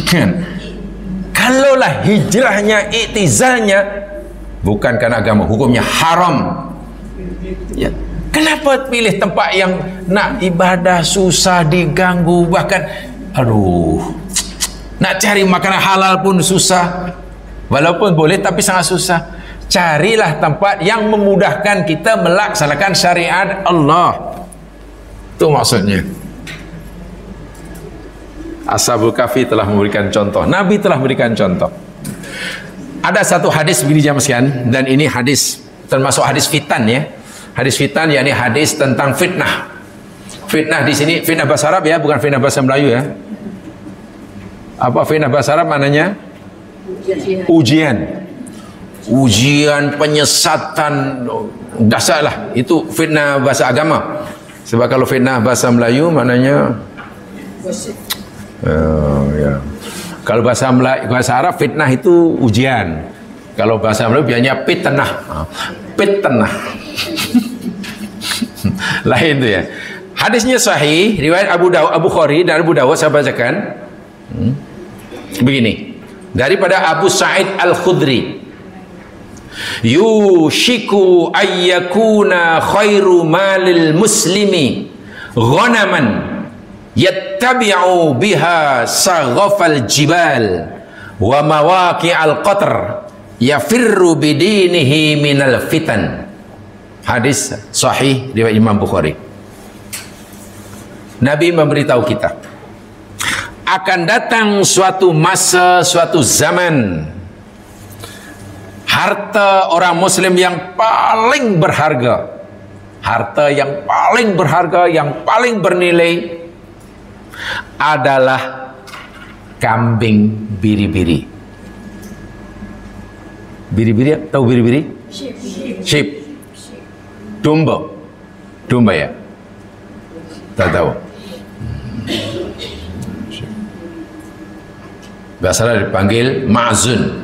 Kan? Kalaulah hijrahnya, iktizalnya bukan karena agama, hukumnya haram. Ya. Kenapa pilih tempat yang nak ibadah susah, diganggu, bahkan nak cari makanan halal pun susah. Walaupun boleh tapi sangat susah. Carilah tempat yang memudahkan kita melaksanakan syariat Allah. Itu maksudnya. Ashabul Kahfi telah memberikan contoh, Nabi telah memberikan contoh. Ada satu hadis begini jamaah sekalian, dan ini hadis termasuk hadis fitan ya. Hadis fitan yakni hadis tentang fitnah. Fitnah di sini fitnah bahasa Arab ya, bukan fitnah bahasa Melayu ya. Apa fitnah bahasa Arab maknanya? Ujian, penyesatan, dahsyatlah. Itu fitnah bahasa agama. Sebab kalau fitnah bahasa Melayu maknanya ya. Kalau bahasa Arab fitnah itu ujian. Kalau bahasa Melayu biasanya fitnah. Lain itu ya. Hadisnya sahih, riwayat Abu Bukhari dan Abu Dawud, saya bacakan. Begini. Daripada Abu Sa'id Al-Khudri. Yushiku ayyakuna khairu malil muslimi ghanaman yattabi'u biha saghafal jibal wa mawaqi'al qatr yafirru bidinihi minal fitan. Hadis sahih riwayat Imam Bukhari. Nabi memberitahu kita akan datang suatu masa, suatu zaman, harta orang muslim yang paling berharga, harta yang paling berharga, yang paling bernilai adalah kambing biri-biri. Biri-biri, tahu biri-biri? Sheep. Domba ya? Tak tahu. Biasalah dipanggil ma'zun.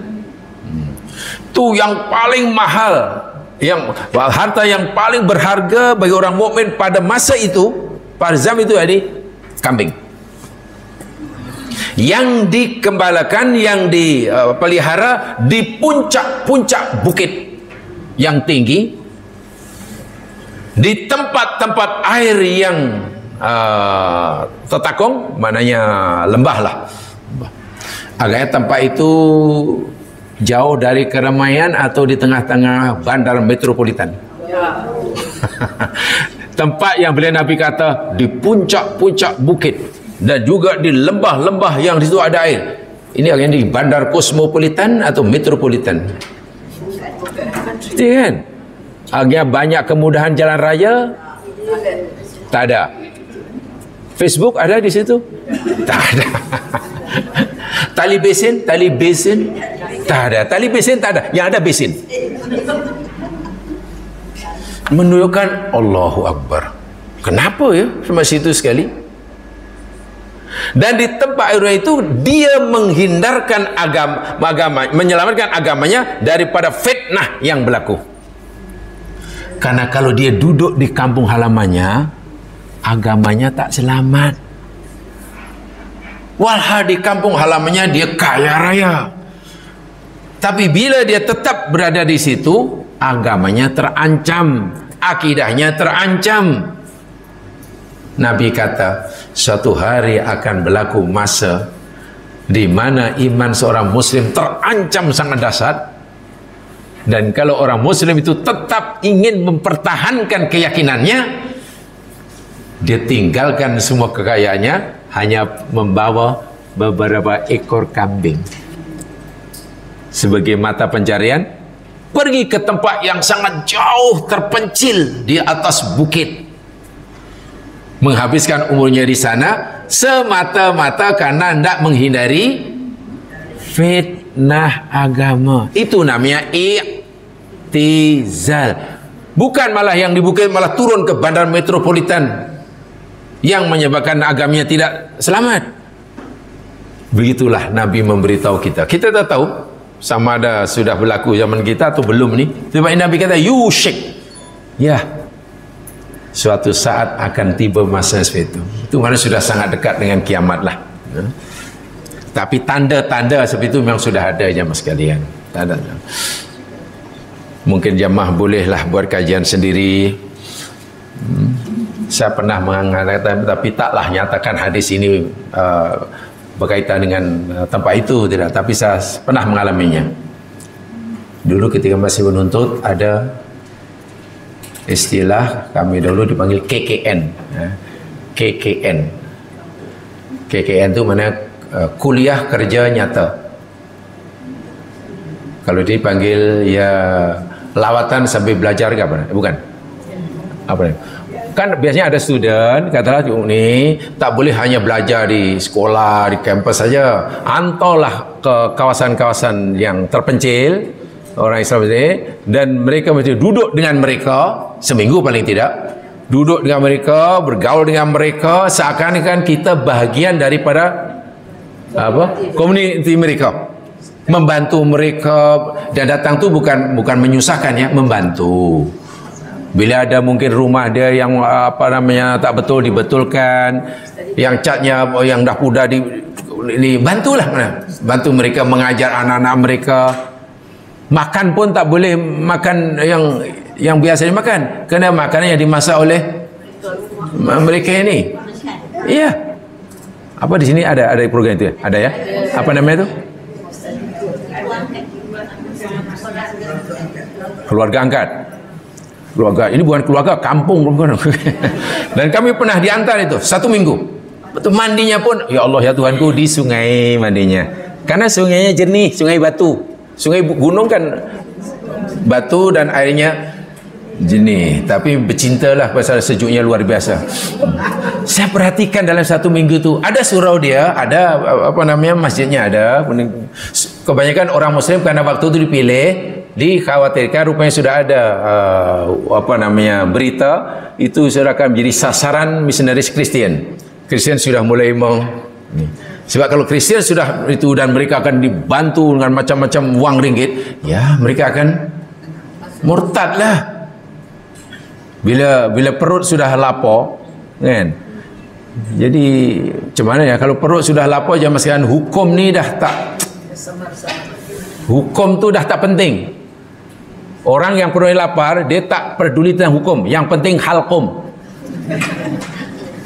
Itu yang paling mahal, yang harta yang paling berharga bagi orang mukmin pada masa itu Farzam itu tadi kambing. Yang dikembalakan, yang dipelihara di puncak-puncak bukit yang tinggi, di tempat-tempat air yang tertakung, maknanya lembah lah. Agaknya tempat itu jauh dari keramaian atau di tengah-tengah bandar metropolitan. Tempat yang bila Nabi kata di puncak-puncak bukit dan juga di lembah-lembah yang di situ ada air. Ini agaknya di bandar kosmopolitan atau metropolitan. Itu kan? Agaknya banyak kemudahan jalan raya? Tak ada. Facebook ada di situ? Tak ada. Tali besin? Tak ada. Tali besin tak ada. Yang ada besin. Menunjukkan Allahu Akbar. Kenapa ya sampai situ sekali? Dan di tempat itu dia menghindarkan agama, menyelamatkan agamanya daripada fitnah yang berlaku. Karena kalau dia duduk di kampung halamannya, agamanya tak selamat. Walhal di kampung halamannya dia kaya raya. Tapi bila dia tetap berada di situ, agamanya terancam, akidahnya terancam. Nabi kata, suatu hari akan berlaku masa di mana iman seorang muslim terancam sangat dahsyat. Dan kalau orang muslim itu tetap ingin mempertahankan keyakinannya, dia tinggalkan semua kekayaannya, hanya membawa beberapa ekor kambing sebagai mata pencarian, pergi ke tempat yang sangat jauh terpencil di atas bukit, menghabiskan umurnya di sana semata-mata karena hendak menghindari fitnah agama. Itu namanya i'tizal. Bukan malah yang di bukit malah turun ke bandar metropolitan yang menyebabkan agamanya tidak selamat. Begitulah Nabi memberitahu kita. Kita tak tahu sama ada sudah berlaku zaman kita atau belum ni. Sebab Nabi kata yushik, ya, suatu saat akan tiba masa seperti itu. Itu mana sudah sangat dekat dengan kiamat lah. Tapi tanda-tanda seperti itu memang sudah ada jamaah sekalian. Tanda. Mungkin jamaah bolehlah buat kajian sendiri. Saya pernah mengatakan, tapi taklah nyatakan hadis ini berkaitan dengan tempat itu, tidak. Tapi saya pernah mengalaminya. Dulu ketika masih menuntut, ada istilah kami dulu dipanggil KKN. KKN itu mana kuliah kerja nyata. Kalau dipanggil ya lawatan sambil belajar ke apa? Bukan. Apa? Kan biasanya ada student katalah ni tak boleh hanya belajar di sekolah, di kampus saja. Antaulah ke kawasan-kawasan yang terpencil orang Islam ini, dan mereka mesti duduk dengan mereka seminggu paling tidak. Duduk dengan mereka, bergaul dengan mereka, seakan-akan kita bahagian daripada apa? Komuniti mereka. Membantu mereka, dan datang tu bukan menyusahkan ya, membantu. Bila ada mungkin rumah dia yang apa namanya tak betul dibetulkan, yang catnya yang dah pudar bantulah, bantu mereka mengajar anak-anak mereka. Makan pun tak boleh makan yang biasa dimakan, kena makanan yang dimasak oleh mereka ini. Iya. Apa di sini ada program itu ya? Ada ya? Apa namanya itu? Keluarga angkat. Keluarga ini bukan keluarga kampung, bukan. Dan kami pernah diantar itu 1 minggu. Betul, mandinya pun ya Allah ya Tuhanku di sungai mandinya. Karena sungainya jernih, sungai batu. Sungai gunung kan batu dan airnya jernih, tapi bercintalah pasal sejuknya luar biasa. Saya perhatikan dalam 1 minggu itu ada surau dia, ada apa namanya masjidnya ada. Kebanyakan orang Muslim karena waktu itu dipilih, dikhawatirkan rupanya sudah ada apa namanya berita itu sudah akan menjadi sasaran misionaris Kristen. Kristen sudah mulai sebab kalau Kristen sudah itu dan mereka akan dibantu dengan macam-macam wang ringgit, ya mereka akan murtad lah. Bila perut sudah lapar, kan? Jadi macam mana ya, kalau perut sudah lapar zaman sekarang, hukum ni dah tak, hukum tu dah tak penting. Orang yang perut lapar, dia tak peduli tentang hukum, yang penting halqum.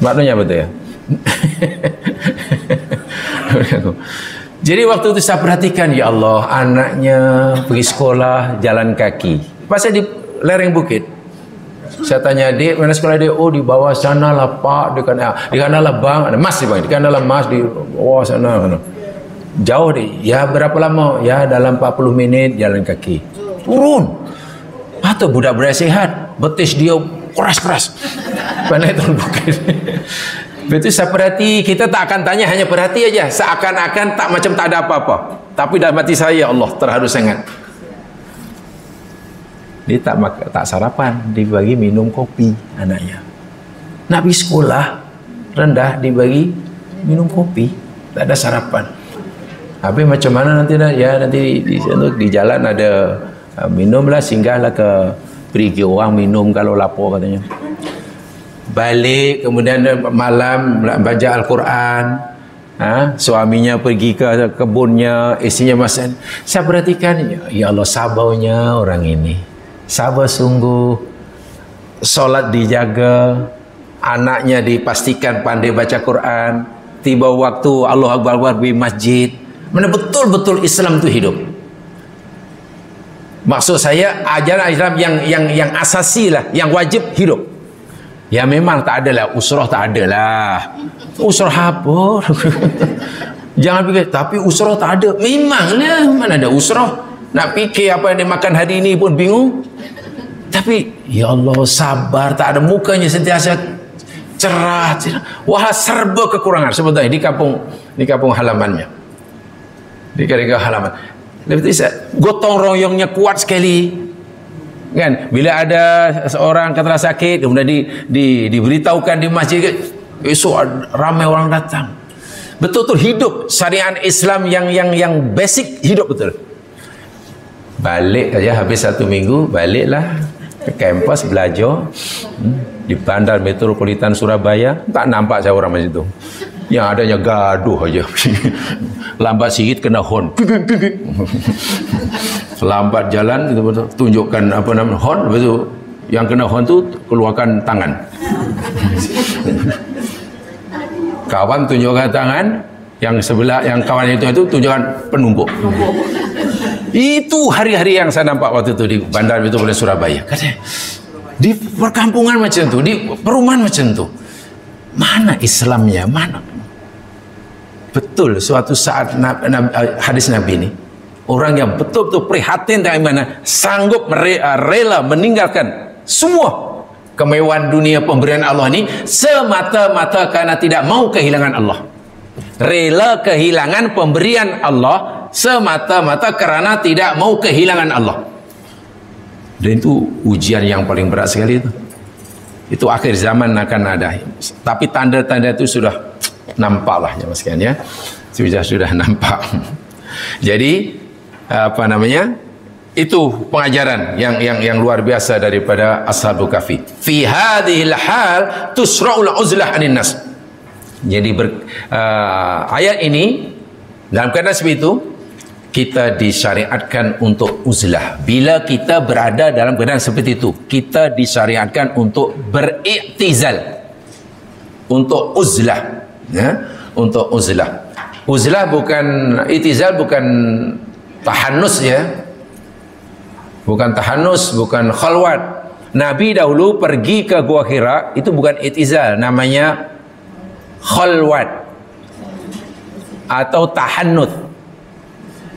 Maknanya betul ya. Jadi waktu itu saya perhatikan, ya Allah, anaknya pergi sekolah jalan kaki, pasal di lereng bukit. Saya tanya, adik, mana sekolah dia? Oh, di bawah sana lah pak, di kanan lah bang, ada mas di bang, di kanan lah mas, di bawah sana. Jauh deh. Ya berapa lama? Ya dalam 40 minit jalan kaki. Turun. Atau budak-budak sehat, betis dia keras-keras. Pandai turun bukit. Betul, saya perhati, kita tak akan tanya, hanya perhati aja, seakan-akan tak macam tak ada apa-apa. Tapi dalam hati saya, Allah, terharu sangat. Dia tak sarapan, dibagi minum kopi anaknya. Nak pergi sekolah rendah, dibagi minum kopi, tak ada sarapan. Habis macam mana nanti? Ya nanti di jalan ada minumlah, singgahlah ke pergi orang minum kalau lapar katanya. Balik kemudian malam baca Al-Quran. Suaminya pergi ke kebunnya, isinya masak. Saya perhatikan, ya Allah, sabarnya orang ini, sabar sungguh, solat dijaga, anaknya dipastikan pandai baca Quran, tiba waktu Allah Akbar di masjid. Mana betul-betul Islam itu hidup. Maksud saya, ajaran Islam yang asasi lah, yang wajib hidup. Ya memang tak adalah usrah, tak adalah usrah apa. Jangan fikir tapi usrah tak ada. Memanglah, mana ada usrah. Nak fikir apa yang dia makan hari ini pun bingung. Tapi ya Allah, sabar, tak ada mukanya sentiasa cerah. Wah, serba kekurangan sebetulnya di kampung halamannya. Di kampung halaman. Lepas gotong royongnya kuat sekali. Kan, bila ada seorang katalah sakit, kemudian diberitahukan di masjid, esok ramai orang datang. Betul-betul hidup syariat Islam yang basic, hidup betul. Balik aja habis 1 minggu, baliklah ke kampus belajar di Bandar Metropolitan Surabaya. Tak nampak saya orang macam itu. Yang adanya gaduh aja. Lambat sikit kena hon. Lambat jalan itu tunjukkan apa nama hon, lepas itu yang kena hon tu keluarkan tangan. Kawan tunjukkan tangan, yang sebelah yang kawan itu tunjukkan penumpuk. Itu hari-hari yang saya nampak waktu itu di Bandar Metropolitan Surabaya. Katanya, di perkampungan macam tu, di perumahan macam tu, mana Islamnya, mana? Betul, suatu saat hadis Nabi ini, orang yang betul-betul prihatin dengan iman, sanggup rela meninggalkan semua kemewahan dunia pemberian Allah ini semata-mata karena tidak mau kehilangan Allah. Rela kehilangan pemberian Allah semata-mata kerana tidak mau kehilangan Allah. Dan itu ujian yang paling berat sekali itu. Itu akhir zaman akan ada. Tapi tanda-tanda itu sudah nampak lah ya mas ya. Sudah nampak. Jadi apa namanya? Itu pengajaran yang luar biasa daripada Ashabul Kahfi. Fi hadhil hal tusra'ul uzlah 'anil nas. Jadi ayat ini dalam keadaan seperti itu kita disyariatkan untuk uzlah. Bila kita berada dalam keadaan seperti itu, kita disyariatkan untuk beriktizal, untuk uzlah, ya, untuk uzlah. Uzlah bukan iktizal, bukan tahannus ya. Bukan tahannus, bukan khalwat. Nabi dahulu pergi ke Gua Hira, itu bukan iktizal, namanya khalwat atau tahannut.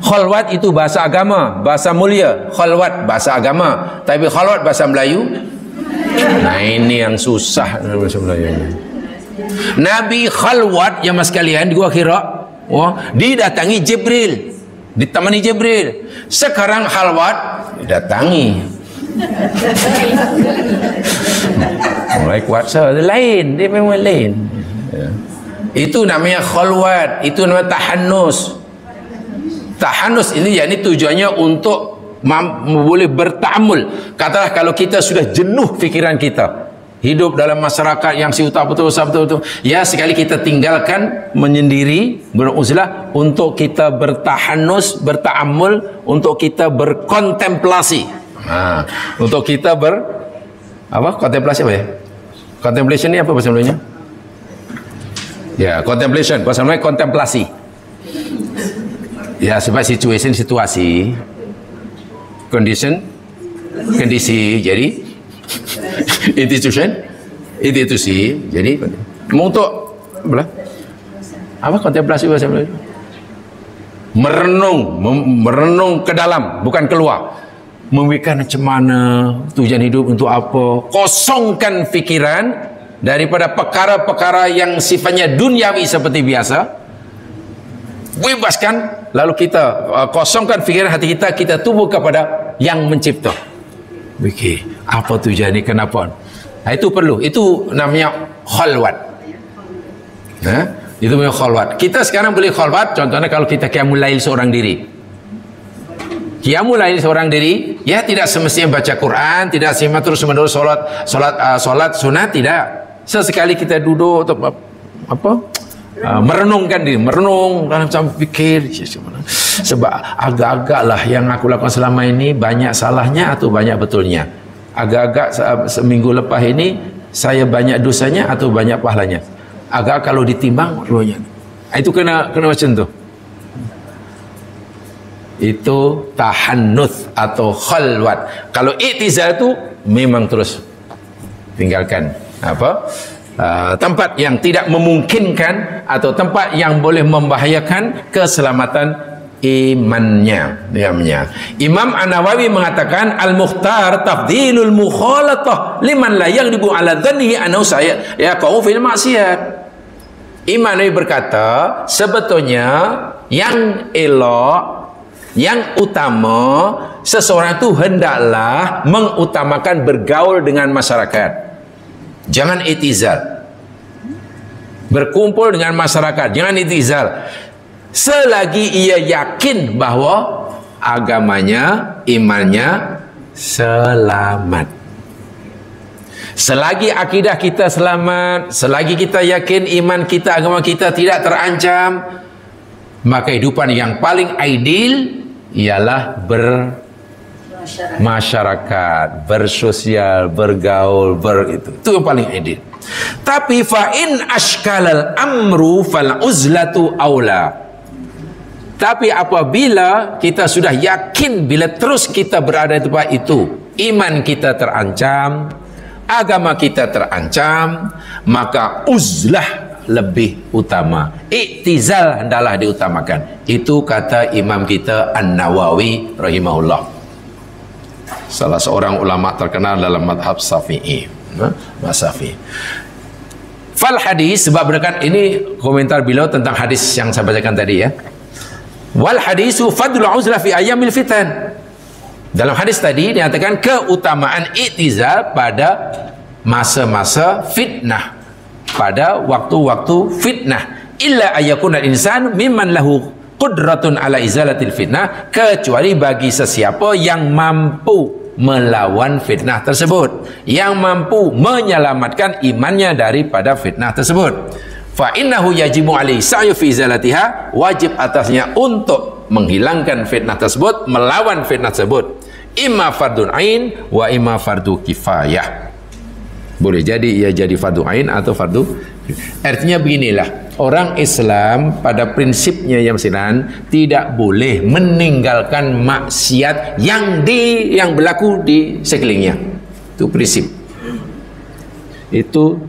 Khalwat itu bahasa agama, bahasa mulia. Khalwat bahasa agama, tapi khalwat bahasa Melayu. Nah ini yang susah bahasa Melayu. Nabi khalwat ya mas kalian di Gua Hira, didatangi Jibril, ditemani Jibril. Sekarang khalwat didatangi. Mulai kuasa lain, dia memang lain. Itu namanya khalwat, itu namanya tahannus. Tahannus ini yakni tujuannya untuk boleh bertaamul. Katalah kalau kita sudah jenuh fikiran kita, hidup dalam masyarakat yang siutak betul. Ya, sekali kita tinggalkan menyendiri, beruzlah, untuk kita bertahanus, berta'ammul, untuk kita berkontemplasi. Untuk kita kontemplasi apa ya? Contemplation ni apa bahasa Melayunya? Ya, contemplation, bahasa Melayu kontemplasi. Ya, sebab situasi, kondisi, jadi institusi, jadi untuk apa kontemplasi bahasa Melayu? Merenung ke dalam, bukan keluar. Memikirkan macam mana tujuan hidup, untuk apa, kosongkan fikiran daripada perkara-perkara yang sifatnya duniawi seperti biasa, bebaskan, lalu kita kosongkan fikiran hati kita, kita tubuh kepada yang mencipta. Fikir, apa tujuan ini, kenapa? Itu perlu, itu namanya khalwat. Itu namanya khalwat. Kita sekarang boleh khalwat, contohnya kalau kita qiyamul lail seorang diri. Qiyamul lail seorang diri, ya tidak semestinya baca Quran, tidak semestinya terus menerus solat sunat, tidak. Sesekali kita duduk atau merenungkan diri, merenung dalam fikir, sebab agak-agak lah yang aku lakukan selama ini banyak salahnya atau banyak betulnya. Agak-agak seminggu lepas ini saya banyak dosanya atau banyak pahalanya. Agak kalau ditimbang banyak. Itu kena macam tu. Itu tahannuth atau khalwat. Kalau i'tizal itu memang terus tinggalkan tempat yang tidak memungkinkan atau tempat yang boleh membahayakan keselamatan imannya. Imam An-Nawawi mengatakan al-mukhtar tafdilul mukhalatah liman la yaghlibu ala dhannihi annahu yaqau fil maksiat. Imam Nawawi berkata, sebetulnya yang elok, yang utama, seseorang itu hendaklah mengutamakan bergaul dengan masyarakat. Jangan itizal. Berkumpul dengan masyarakat, jangan itizal. Selagi ia yakin bahawa agamanya, imannya selamat. Selagi akidah kita selamat, selagi kita yakin iman kita, agama kita tidak terancam, maka kehidupan yang paling ideal ialah bermasyarakat, bersosial, bergaul, itu yang paling ideal. Tapi fa in ashkalal amru fal uzlatu aula. Tapi apabila kita sudah yakin, bila terus kita berada di tempat itu, iman kita terancam, agama kita terancam, maka uzlah lebih utama, i'tizal hendaklah diutamakan. Itu kata imam kita An-Nawawi rahimahullah, salah seorang ulama terkenal dalam madhab Syafi'i. Fal hadis, sebab berdekat ini komentar beliau tentang hadis yang saya bacakan tadi ya. Wal hadisu fadlu uzlah fi ayyamil fitan. Dalam hadis tadi dinyatakan keutamaan i'tizal pada masa-masa fitnah, pada waktu-waktu fitnah. Illa ayyakuna insan mimman lahu qudratun ala izalatil fitnah, kecuali bagi sesiapa yang mampu melawan fitnah tersebut, yang mampu menyelamatkan imannya daripada fitnah tersebut. Fa innahu yajibu alaihi sa'yu fi izalatiha, wajib atasnya untuk menghilangkan fitnah tersebut, melawan fitnah tersebut. Imma fardun ain wa imma fardu kifayah. Boleh jadi ia jadi fardu ain atau fardu. Artinya beginilah, orang Islam pada prinsipnya yang tidak boleh meninggalkan maksiat yang berlaku di sekelilingnya. Itu prinsip. Itu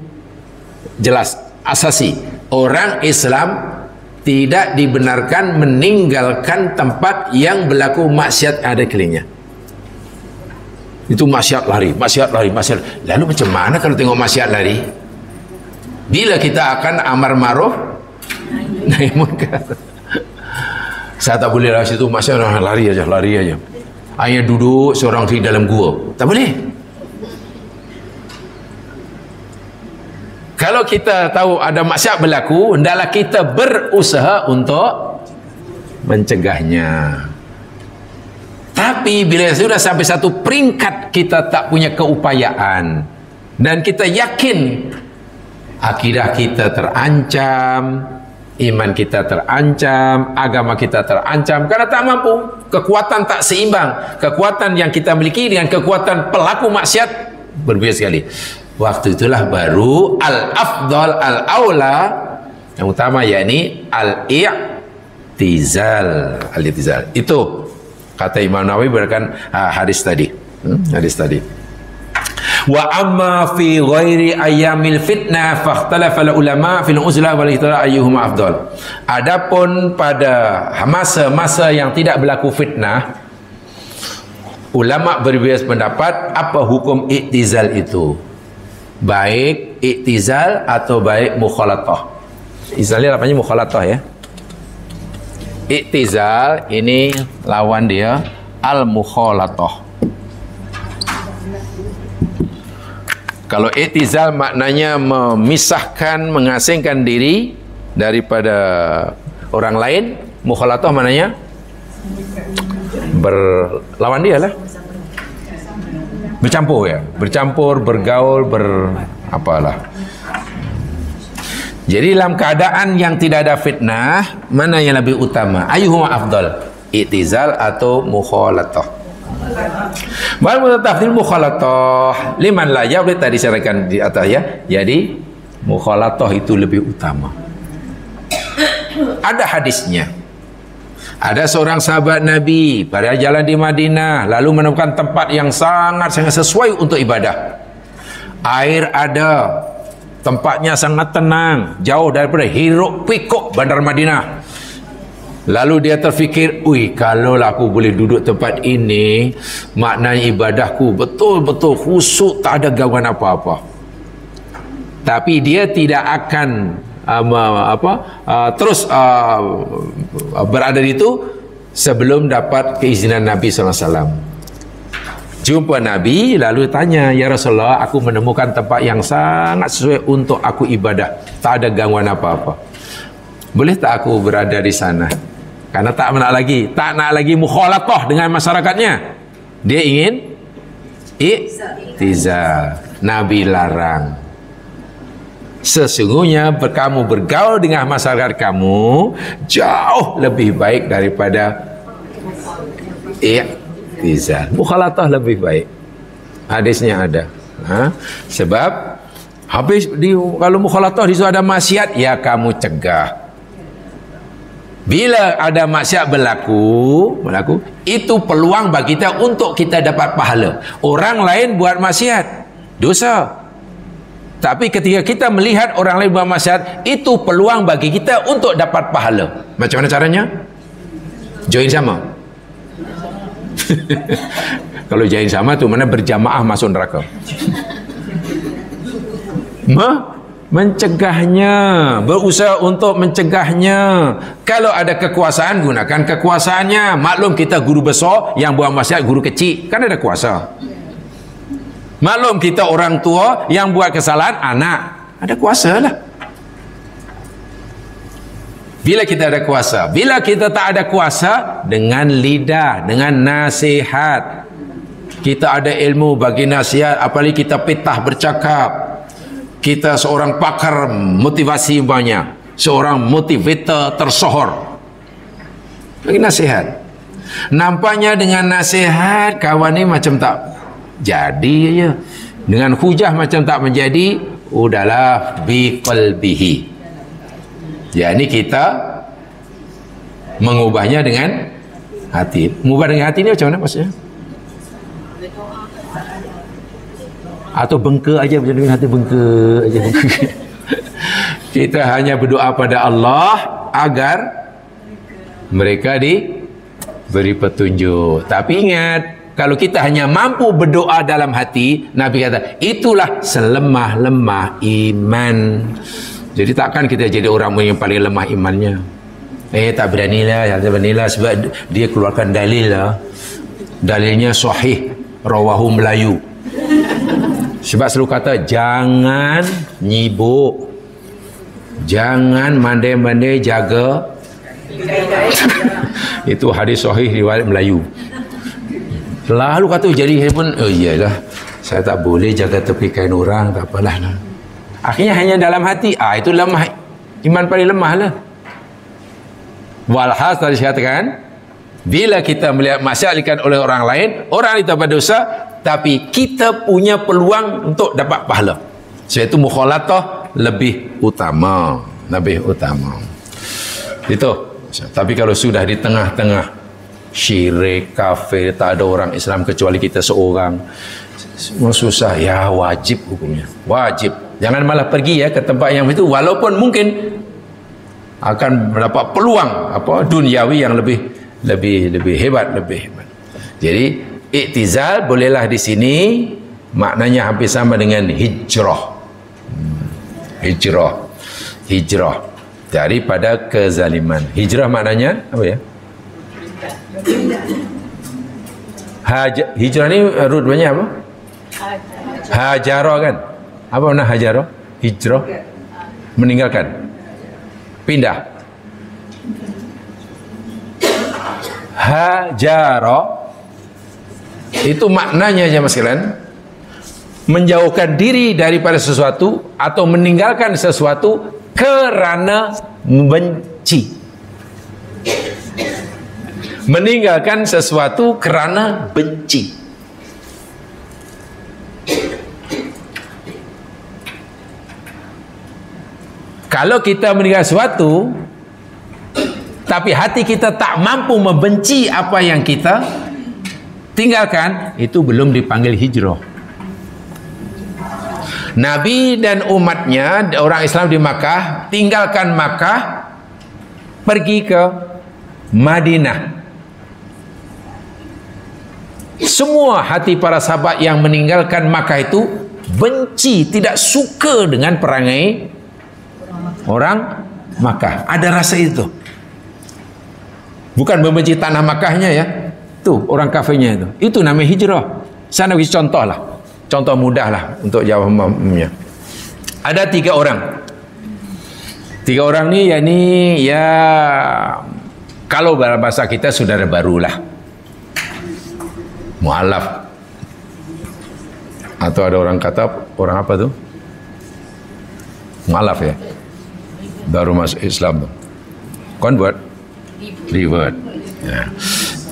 jelas, asasi. Orang Islam tidak dibenarkan meninggalkan tempat yang berlaku maksiat ada kelilingnya. Itu maksiat lari. Lalu macam mana kalau tengok maksiat lari? Bila kita akan amar ma'ruf nahi munkar. Saya tak boleh lah situ maksiat, lari aja. Hanya duduk seorang di dalam gua, tak boleh. Kalau kita tahu ada maksiat berlaku, hendaklah kita berusaha untuk mencegahnya. Tapi bila sudah sampai satu peringkat kita tak punya keupayaan, dan kita yakin akidah kita terancam, iman kita terancam, agama kita terancam karena tak mampu, kekuatan tak seimbang, kekuatan yang kita miliki dengan kekuatan pelaku maksiat berbeda sekali. Waktu itulah baru al-afdal, al-aula, yang utama, yakni al-i'tizal. Al-i'tizal itu kata Imam Nawawi berdasarkan hadis tadi. Hadis tadi. Wa amma fi ghairi ayyamil fitnah fakhtalafa ulama fil uzlah wal ihtira ayyuhuma afdal. Adapun pada masa-masa yang tidak berlaku fitnah, ulama berbeza pendapat apa hukum i'tizal itu, baik i'tizal atau baik mukhalatah. I'tizalnya namanya mukhalatah ya. I'tizal ini lawan dia al-mukhalatah. Kalau i'tizal maknanya memisahkan, mengasingkan diri daripada orang lain. Mukhalatah maknanya berlawan dia lah, bercampur ya, bercampur, bergaul, apalah. Jadi dalam keadaan yang tidak ada fitnah, mana yang lebih utama? Ayyuhuma afdal, i'tizal atau mukhalatah? Baru tafsir mukhalatah liman la ya, boleh tadi sampaikan di atas ya. Jadi mukhalatah itu lebih utama. Ada hadisnya. Ada seorang sahabat Nabi pada jalan di Madinah, lalu menemukan tempat yang sangat sesuai untuk ibadah. Air ada, tempatnya sangat tenang, jauh daripada hiruk pikuk bandar Madinah. Lalu dia terfikir, kalau aku boleh duduk tempat ini, maknanya ibadahku betul-betul khusyuk, tak ada gangguan apa-apa. Tapi dia tidak akan terus berada di itu sebelum dapat keizinan Nabi SAW. Jumpa Nabi lalu tanya, ya Rasulullah, aku menemukan tempat yang sangat sesuai untuk aku ibadah, tak ada gangguan apa-apa, boleh tak aku berada di sana? Karena tak nak lagi mukhalatah dengan masyarakatnya, dia ingin i'tizal. Nabi larang, sesungguhnya kamu bergaul dengan masyarakat kamu jauh lebih baik daripada i'tizal. Mukhalatah lebih baik. Hadisnya ada. Sebab kalau mukhalatah di situ ada maksiat, ya kamu cegah. Bila ada maksiat berlaku, itu peluang bagi kita untuk kita dapat pahala. Orang lain buat maksiat, dosa. Tapi ketika kita melihat orang lain buat maksiat, itu peluang bagi kita untuk dapat pahala. Macam mana caranya? Join sama. Kalau join sama tu mana berjamaah masuk neraka. Mencegahnya, berusaha untuk mencegahnya. Kalau ada kekuasaan, gunakan kekuasaannya. Maklum kita guru besar, yang buat maksiat guru kecil, kan ada kuasa. Maklum kita orang tua, yang buat kesalahan anak, ada kuasa lah. Bila kita ada kuasa, bila kita tak ada kuasa, dengan lidah, dengan nasihat. Kita ada ilmu bagi nasihat, apalagi kita pitah bercakap. Kita seorang pakar motivasi banyak, seorang motivator tersohor, bagi nasihat. Nampaknya dengan nasihat kawan ni macam tak jadi aja, dengan hujah macam tak menjadi, udahlah biqalbihi. Jadi kita mengubahnya dengan hati. Mengubah dengan hati ni macam mana maksudnya? Atau bengke aja, dengan hati bengke aja. Kita hanya berdoa pada Allah agar mereka diberi petunjuk. Tapi ingat, kalau kita hanya mampu berdoa dalam hati, Nabi kata itulah selemah-lemah iman. Jadi takkan kita jadi orang yang paling lemah imannya. Tak beranilah, sebab dia keluarkan dalil lah. Dalilnya sahih, rawahu Melayu. Sebab selalu kata jangan nyibuk, jangan mandai-mandai, jaga. Itu hadis sahih riwayat Melayu. Lalu kata jadi handphone, iyalah saya tak boleh jaga tepi kain orang, tak apalah. Akhirnya hanya dalam hati, itu lemah, iman paling lemah lah. Walhas tadi saya katakan, bila kita melihat maksiat oleh orang lain, orang itu berdosa, tapi kita punya peluang untuk dapat pahala. Sebab itu mukhalatah lebih utama, lebih utama. Itu. Tapi kalau sudah di tengah-tengah syirik, kafir, tak ada orang Islam kecuali kita seorang, semua susah, ya wajib hukumnya, wajib. Jangan malah pergi ya ke tempat yang itu, walaupun mungkin akan mendapat peluang duniawi yang lebih hebat. Jadi iktizal bolehlah di sini maknanya hampir sama dengan hijrah. Hijrah daripada kezaliman. Hijrah maknanya apa ya? Hijrah ni rutbahnya apa? Hajara kan? Apa makna hajara? Hijrah, meninggalkan, pindah. Hajara itu maknanya jemaah sekalian, menjauhkan diri daripada sesuatu atau meninggalkan sesuatu kerana membenci. Meninggalkan sesuatu kerana benci. Kalau kita meninggalkan sesuatu tapi hati kita tak mampu membenci apa yang kita tinggalkan, itu belum dipanggil hijrah. Nabi dan umatnya, orang Islam di Makkah, tinggalkan Makkah, pergi ke Madinah. Semua hati para sahabat yang meninggalkan Makkah itu benci, tidak suka dengan perangai orang Makkah. Ada rasa itu. Bukan membenci tanah Makkahnya ya. Tuh orang kafirnya itu. Itu namanya hijrah. Sana bagi contoh lah. Contoh mudah lah untuk jawabnya. Ada 3 orang. 3 orang ni ya kalau bahasa kita saudara barulah. Mu'alaf. Atau ada orang kata orang apa tu? Mu'alaf ya. Baru masuk Islam tu. Convert. Revert. Ya.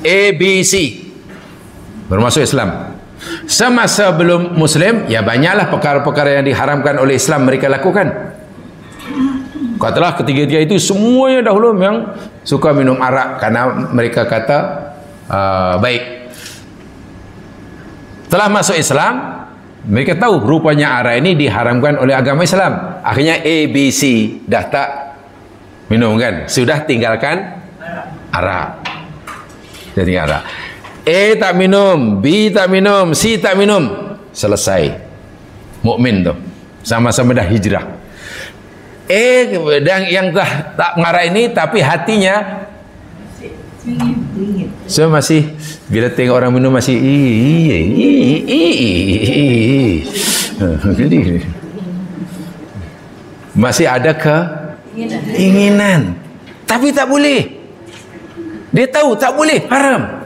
ABC. Baru masuk Islam. Semasa belum Muslim, ya banyaklah perkara-perkara yang diharamkan oleh Islam mereka lakukan. Katalah ketiga-tiga itu semuanya dahulu yang suka minum arak karena mereka kata baik. Telah masuk Islam, mereka tahu rupanya arak ini diharamkan oleh agama Islam. Akhirnya ABC dah tak minum kan, sudah tinggalkan arak. Jadi arak. A tak minum, B tak minum, C tak minum. Selesai. Mukmin tu. Sama-sama dah hijrah. Dan yang tak marah ini tapi hatinya so masih bila tengok orang minum masih masih ada keinginan. Tapi tak boleh. Dia tahu tak boleh, haram.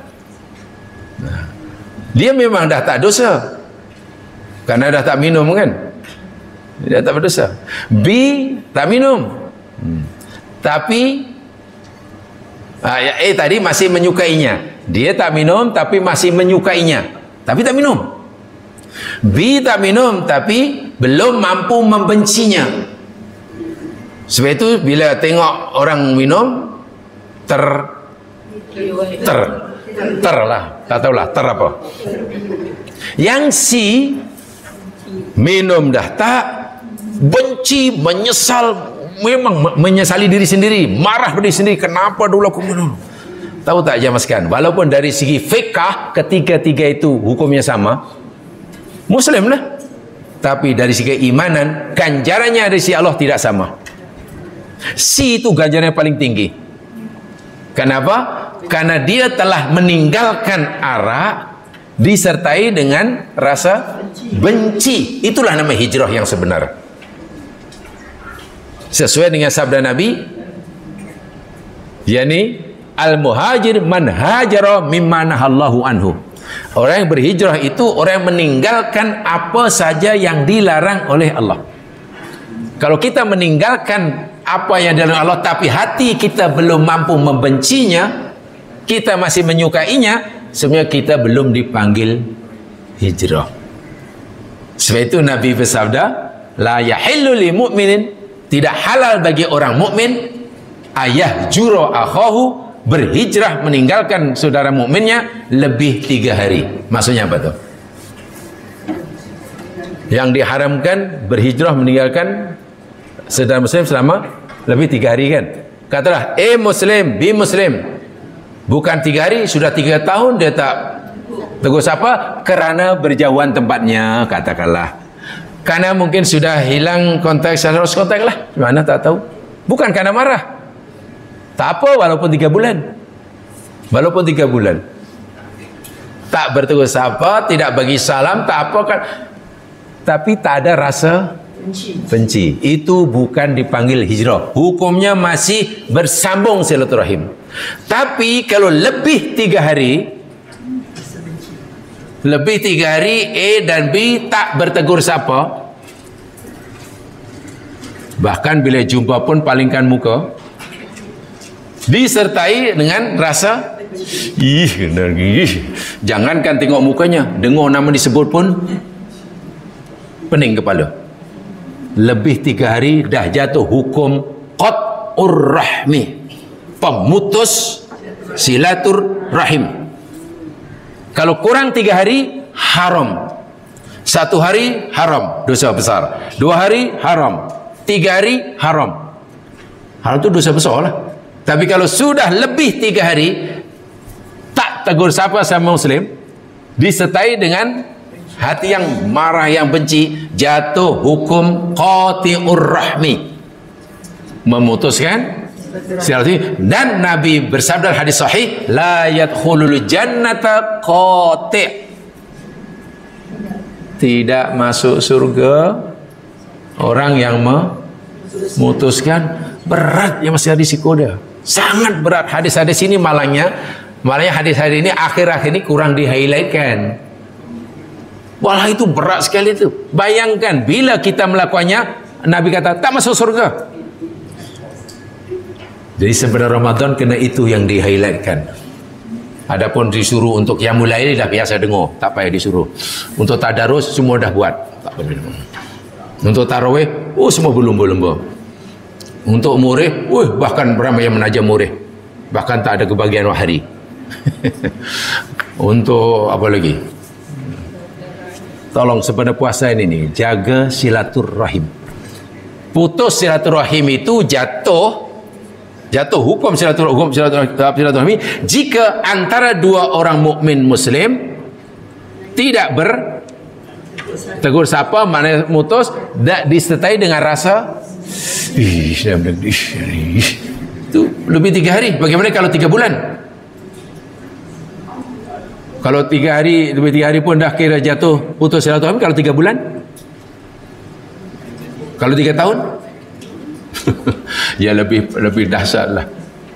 Dia memang dah tak dosa karena dah tak minum kan, dia tak berdosa. B tak minum, tapi A tadi masih menyukainya. Dia tak minum tapi masih menyukainya, tapi tak minum. B tak minum tapi belum mampu membencinya. Sebab itu bila tengok orang minum ter lah, tak tahulah ter apa. Yang C minum dah tak, benci, menyesal, memang menyesali diri sendiri, marah diri sendiri, kenapa dulu aku minum. Tahu tak jemaah sekalian, walaupun dari segi fiqh ketiga-tiga itu hukumnya sama, Muslim lah, tapi dari segi imanan ganjarannya dari sisi Allah tidak sama. C itu ganjarannya paling tinggi. Kenapa? Karena dia telah meninggalkan arak disertai dengan rasa benci. Itulah nama hijrah yang sebenar. Sesuai dengan sabda Nabi, yakni al-muhajir man hajara mimma nahallahu anhu. Orang yang berhijrah itu orang yang meninggalkan apa saja yang dilarang oleh Allah. Kalau kita meninggalkan apa yang dilarang Allah tapi hati kita belum mampu membencinya, kita masih menyukainya, sebenarnya kita belum dipanggil hijrah. Sebab itu Nabi bersabda, la yahillu li mu'minin, tidak halal bagi orang mukmin ayah juro akhahu, berhijrah meninggalkan saudara mukminnya lebih 3 hari. Maksudnya apa tuh? Yang diharamkan berhijrah meninggalkan saudara muslim selama lebih 3 hari kan? Katalah, muslim, bi muslim, bukan 3 hari, sudah 3 tahun dia tak tegur sapa kerana berjauhan tempatnya, katakanlah. Karena mungkin sudah hilang kontak, harus kontak lah, mana tak tahu. Bukan karena marah. Tak apa, walaupun 3 bulan. Walaupun 3 bulan. Tak bertegur sapa, tidak bagi salam, tak apa kan. Tapi tak ada rasa benci. Itu bukan dipanggil hijrah. Hukumnya masih bersambung silaturahim. Tapi kalau lebih 3 hari, lebih 3 hari A dan B tak bertegur sapa, bahkan bila jumpa pun palingkan muka, disertai dengan rasa jangankan tengok mukanya, dengar nama disebut pun pening kepala. Lebih 3 hari dah jatuh hukum qat'ur rahmi, pemutus silaturahim. Kalau kurang 3 hari haram. 1 hari haram, dosa besar. 2 hari haram. 3 hari haram. Haram itu dosa besar lah. Tapi kalau sudah lebih 3 hari tak tegur sapa sama muslim, disertai dengan hati yang marah, yang benci, jatuh hukum qati'ur rahmi, memutuskan silaturahmi. Dan Nabi bersabda hadis sahih, la yadkhulul jannata qati', tidak masuk surga orang yang memutuskan. Berat ya masih hadis ikoda, sangat berat. Hadis-hadis ini malangnya hadis-hadis ini akhir-akhir ini kurang di-highlightkan. Walah itu berat sekali itu. Bayangkan bila kita melakukannya, Nabi kata tak masuk surga. Jadi sebenarnya Ramadan kena itu yang di-highlightkan. Adapun disuruh untuk yang mulai ini dah biasa dengar, tak payah disuruh. Untuk tadarus semua dah buat, tak perlu. Untuk tarawih, semua berlumba-lumba. Untuk murih, bahkan ramai yang menajam murih, bahkan tak ada kebahagiaan hari. Untuk apa lagi? Tolong sepada puasa ini jaga silaturahim. Putus silaturahim itu jatuh hukum silaturahim jika antara 2 orang mukmin muslim tidak bertegur sapa, mana mutus, disertai dengan rasa itu lebih 3 hari. Bagaimana kalau 3 bulan? Kalau 3 hari, lebih 3 hari pun dah kira jatuh putus silaturahim. Kalau 3 bulan? Kalau 3 tahun? Ya lebih dahsyat lah.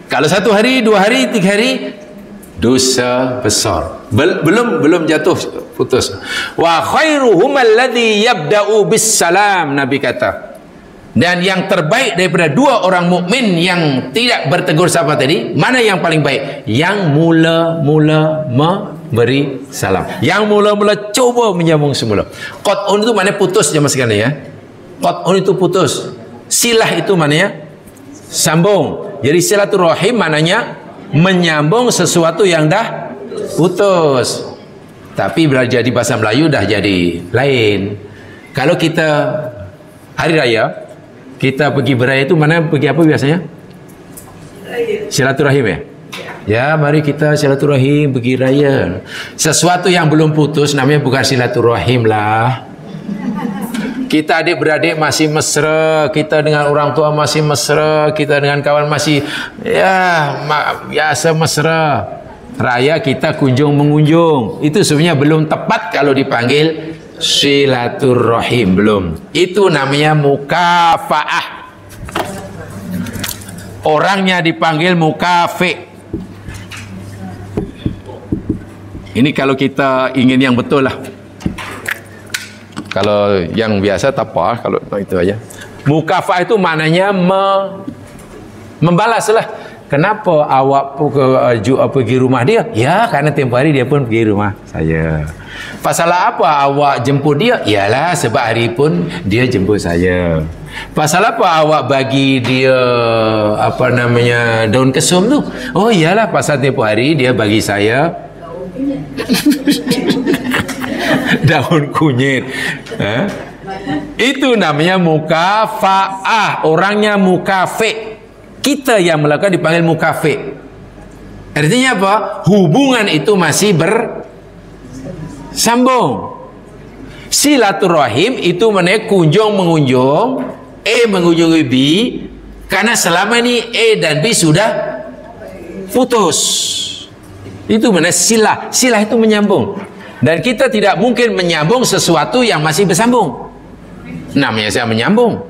Kalau 1 hari, 2 hari, 3 hari, dosa besar. Belum jatuh putus. Wa khairuhum alladhi yabda'u bis salam, Nabi kata. Dan yang terbaik daripada 2 orang mukmin yang tidak bertegur sapa tadi, mana yang paling baik? Yang mula-mula memberi salam, yang mula-mula coba menyambung semula. Qat'un itu maknanya putus je mas sekalian ya. Qat'un itu putus. Silah itu maknanya sambung. Jadi silaturahim maknanya menyambung sesuatu yang dah putus. Tapi bila jadi bahasa Melayu dah jadi lain. Kalau kita hari raya, kita pergi beraya itu mana pergi apa biasanya? Silaturahim ya? Ya, mari kita silaturahim pergi raya. Sesuatu yang belum putus namanya bukan silaturahim lah. Kita adik-beradik masih mesra, kita dengan orang tua masih mesra, kita dengan kawan masih biasa mesra. Raya kita kunjung-mengunjung. Itu sebenarnya belum tepat kalau dipanggil silaturahim, belum. Itu namanya mukafaah. Orangnya dipanggil mukafi. Ini kalau kita ingin yang betul lah. Kalau yang biasa tak apa, kalau itu aja. Mukafa'ah itu maknanya membalas lah. Kenapa awak pergi rumah dia? Ya, karena tempoh hari dia pun pergi rumah saya. Pasal apa awak jemput dia? Yalah, sebab hari pun dia jemput saya. Pasal apa awak bagi dia daun kesum tu? Oh iyalah, pasal tempoh hari dia bagi saya daun kunyit. Itu namanya mukafa'ah. Orangnya mukafi'. Kita yang melakukan dipanggil mukafi'. Artinya apa? Hubungan itu masih bersambung. Silaturahim itu maknanya kunjung mengunjung, A mengunjungi B, karena selama ini A dan B sudah putus. Itu maknanya silah. Silah itu menyambung. Dan kita tidak mungkin menyambung sesuatu yang masih bersambung. Namanya saya menyambung.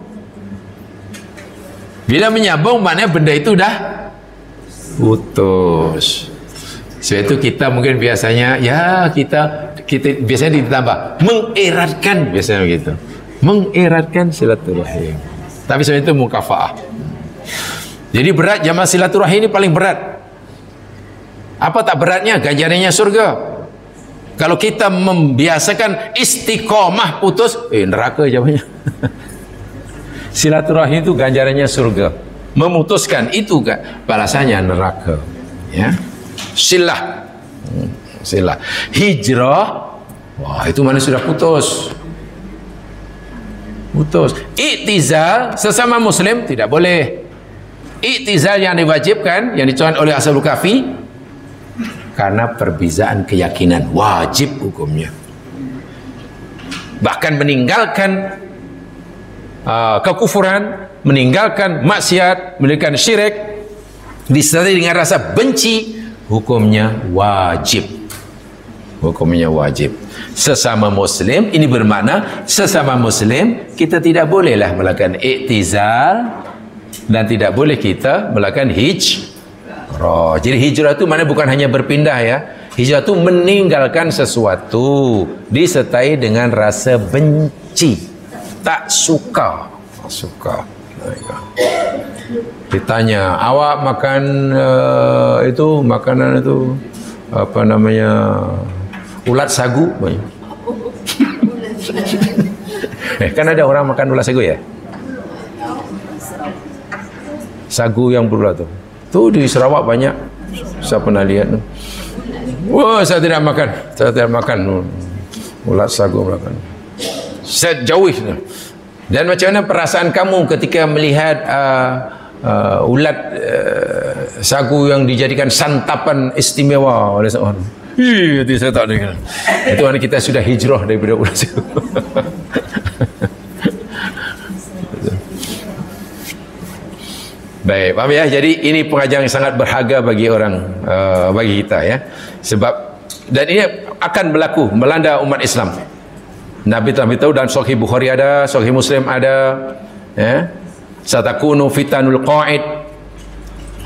Bila menyambung maknanya benda itu dah putus. Sebab itu kita mungkin biasanya kita biasanya ditambah mengeratkan, biasanya begitu. Mengeratkan silaturahim. Tapi sebab itu mukafa'ah. Jadi berat jamaah silaturahim ini paling berat. Apa tak beratnya? Ganjarannya surga. Kalau kita membiasakan istiqomah putus, neraka jawabnya. Silaturahim itu ganjarannya surga. Memutuskan itu kan balasannya neraka. Ya. Silah. Silah. Hijrah, wah itu mana sudah putus. Putus. Iktizal sesama muslim tidak boleh. Iktizal yang diwajibkan, yang dicontohkan oleh Ashabul Kahfi, karena perbezaan keyakinan, wajib hukumnya. Bahkan meninggalkan kekufuran, meninggalkan maksiat, meninggalkan syirik disertai dengan rasa benci, hukumnya wajib. Hukumnya wajib. Sesama muslim, ini bermakna sesama muslim kita tidak bolehlah melakukan iktizal dan tidak boleh kita melakukan hijrah. Jadi hijrah itu mana bukan hanya berpindah ya. Hijrah itu meninggalkan sesuatu disertai dengan rasa benci, tak suka. Ditanya, awak makan itu makanan itu ulat sagu? Kan ada orang makan ulat sagu ya? Sagu yang berulat tu. Tu di Sarawak banyak. Saya pernah lihat tu. Wah, saya tidak makan. Saya tidak makan ulat sagu makan. Saya jauhi. Dan macam mana perasaan kamu ketika melihat ulat sagu yang dijadikan santapan istimewa oleh seorang? Itu saya tak dengar. Itu mana kita sudah hijrah daripada ulat sagu. Baik, paham ya? Jadi ini pengajaran yang sangat berharga bagi orang, bagi kita ya. Sebab dan ini akan berlaku melanda umat Islam. Nabi telah beritahu dan Sahih Bukhari ada, Sahih Muslim ada, ya. Satakunu fitanul qa'id.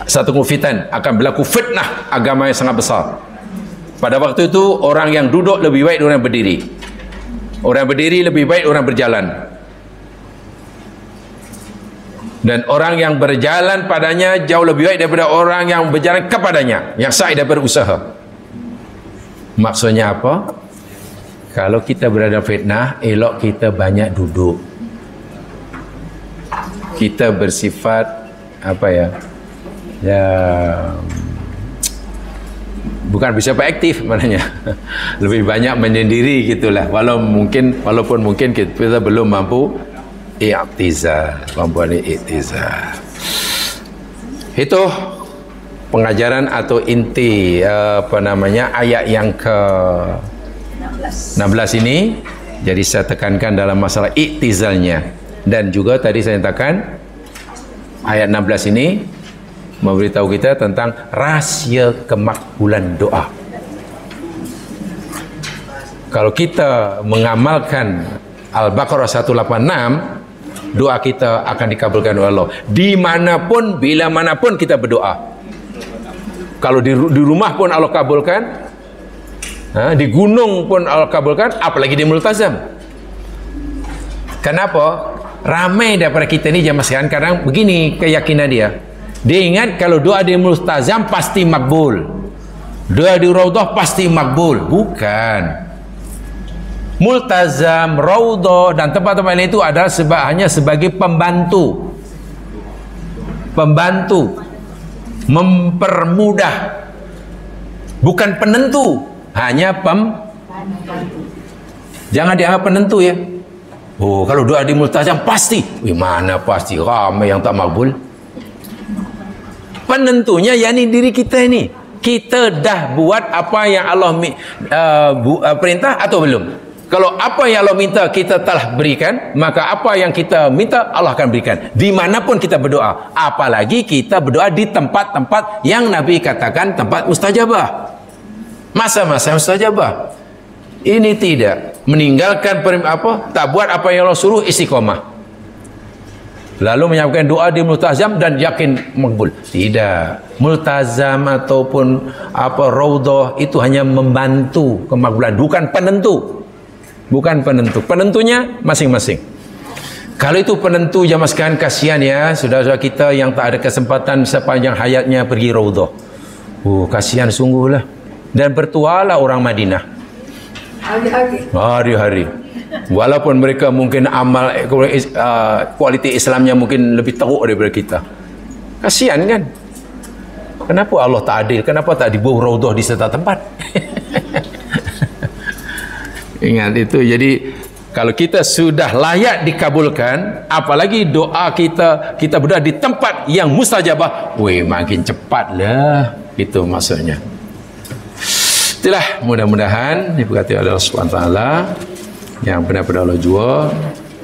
Satu fitan akan berlaku fitnah agama yang sangat besar. Pada waktu itu orang yang duduk lebih baik daripada orang yang berdiri. Orang yang berdiri lebih baik orang yang berjalan. Dan orang yang berjalan padanya jauh lebih baik daripada orang yang berjalan kepadanya, yang sa'i daripada usaha. Maksudnya apa? Kalau kita berada fitnah, elok kita banyak duduk. Kita bersifat apa ya? Ya bukan bersifat aktif maknanya. Lebih banyak menyendiri gitulah. Walaupun mungkin kita belum mampu i'tizal, mampu i'tizal. Itu pengajaran atau inti ayat yang ke 16 ini. Jadi saya tekankan dalam masalah i'tizalnya, dan juga tadi saya katakan ayat 16 ini memberitahu kita tentang rahsia kemakbulan doa. Kalau kita mengamalkan Al-Baqarah 186, doa kita akan dikabulkan oleh Allah dimanapun, bila manapun kita berdoa. Kalau di rumah pun Allah kabulkan, Di gunung pun Allah kabulkan, apalagi di multazam. Kenapa? Ramai daripada kita ni zaman sekarang kadang begini keyakinan dia. Dia ingat kalau doa di multazam pasti makbul, doa di raudhah pasti makbul. Bukan. Multazam, raudhah dan tempat-tempat lain itu adalah hanya sebagai pembantu, mempermudah, bukan penentu, hanya jangan dianggap penentu ya. Oh, kalau doa di multazam pasti. Mana pasti, ramai yang tak makbul. Penentunya yakni diri kita ini. Kita dah buat apa yang Allah perintah atau belum? Kalau apa yang Allah minta kita telah berikan, maka apa yang kita minta Allah akan berikan. Dimanapun kita berdoa. Apalagi kita berdoa di tempat-tempat yang Nabi katakan tempat mustajabah. Masa-masa mustajabah. Ini tidak. Meninggalkan tak buat apa yang Allah suruh, istiqomah. Lalu menyampaikan doa di multazam dan yakin makbul. Tidak. Multazam ataupun raudhah itu hanya membantu kemakbulan, bukan penentu. Bukan penentu. Penentunya masing-masing. Kalau itu penentu zaman sekarang, kasihan ya saudara-saudara kita yang tak ada kesempatan sepanjang hayatnya pergi raudhah. Kasihan sungguhlah. Dan bertualah orang Madinah. Hari-hari. Walaupun mereka mungkin amal kualiti Islamnya mungkin lebih teruk daripada kita. Kasihan kan? Kenapa Allah tak adil? Kenapa tak dibuat raudhah di serta tempat? Ingat itu. Jadi kalau kita sudah layak dikabulkan, apalagi doa kita berdoa di tempat yang mustajabah, makin cepatlah. Itu maksudnya. Itulah, mudah-mudahan diberkati oleh Allah SWT. Yang benar-benar Allah jua,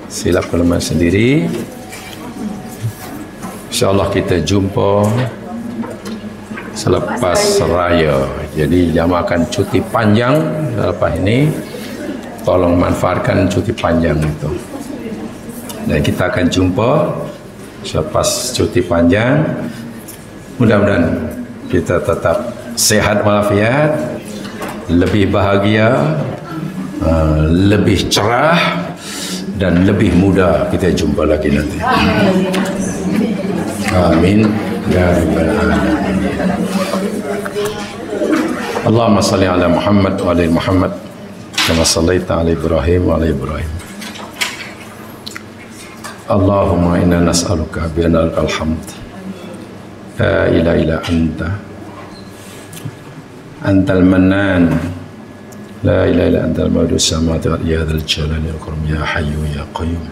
silap kelemahan sendiri. InsyaAllah kita jumpa selepas raya. Jadi jamaah akan cuti panjang selepas ini. Tolong manfaatkan cuti panjang itu. Dan kita akan jumpa selepas cuti panjang. Mudah-mudahan kita tetap sehat walafiat, lebih bahagia, lebih cerah dan lebih mudah. Kita jumpa lagi nanti. Amin ya rabbal alamin. Allahumma salli ala Muhammad wa ala Muhammad kama sallaita ala Ibrahim wa ala Ibrahim. Allahumma inna nas'aluka bi anna lakal hamd la ilaha illa anta antal mannan la ilaha illa antal mawjud samawati wal ardi ya dzal jalali wal ikram ya hayyu ya qayyum.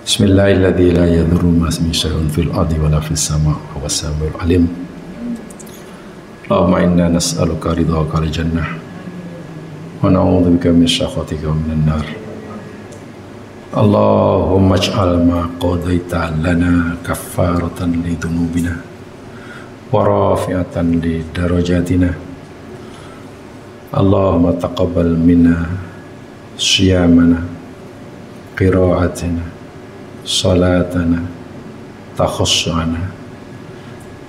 Bismillahilladzi la yadurru ma ismihi syai'un fil ardi wala fis sama' wa huwas samiul alim. Allahumma inna nas'aluka ridhaka wal jannah wa na'udzubika min sakhatika wa minan nar. Allahumma ij'al ma qadaita lana kaffaratan li dhunubina wa rafi'atan li darajatina. Allahumma taqabbal minna siyamana, qira'atina, salatana, takhussu'ana,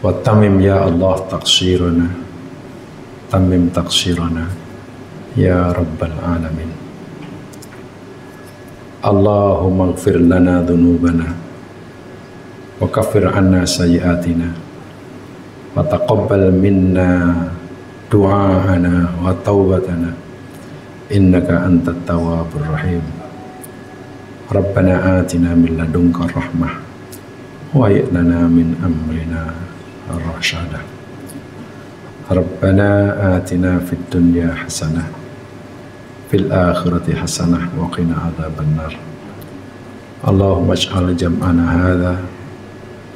wa tamim ya Allah taqsirana, tamim taqsirana ya rabbal alamin. Allahumma ighfir lana dhunubana wa kaffir anna sayyi'atina wa taqabbal minna du'aana wa taubatana innaka antat tawwabur rahim. Rabbana atina min ladunka rahmah wa hayyi' lana min amrina rasyada. Rabbana atina fid dunya hasanah fil akhirati hasanah wa qina adzaban nar. Allahumma ij'al jam'ana hadza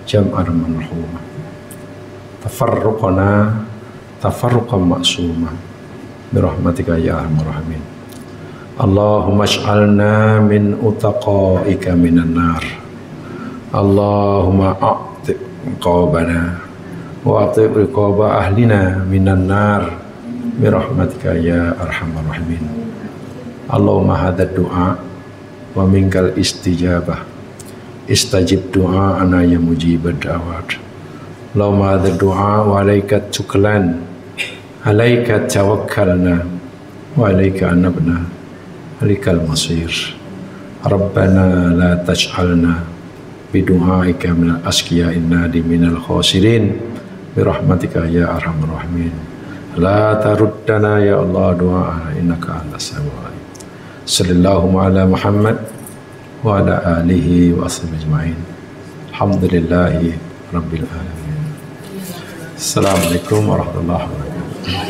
jam'an marhuma, tafarruqana tafarruqan ma'suma birahmatika ya arhamar rahimin. Allahumma ij'alna min utaqaika minan nar. Allahumma a'tiq riqabana wa a'tiq riqaba ahlina minan nar birahmatika ya arhamar rahimin. Allahumma hadha du'a wa minkal istijabah, istajib du'ana ya mujibad da'wat. Allahumma hadha du'a wa alaika tuklan, alaika tawakkalna wa ilaika anabna alikal masir. Rabbana la taj'alna bidu'aika minal asqiyain nadiminal khasirin birahmatika ya arhamar rahimin. La taruddana ya Allah du'a'ana innaka antas sami'ul alim. Sallallahu ala Muhammad wa ala alihi wa ashabihi ajma'in. Alhamdulillahi rabbil alamin. Assalamualaikum warahmatullahi wabarakatuh.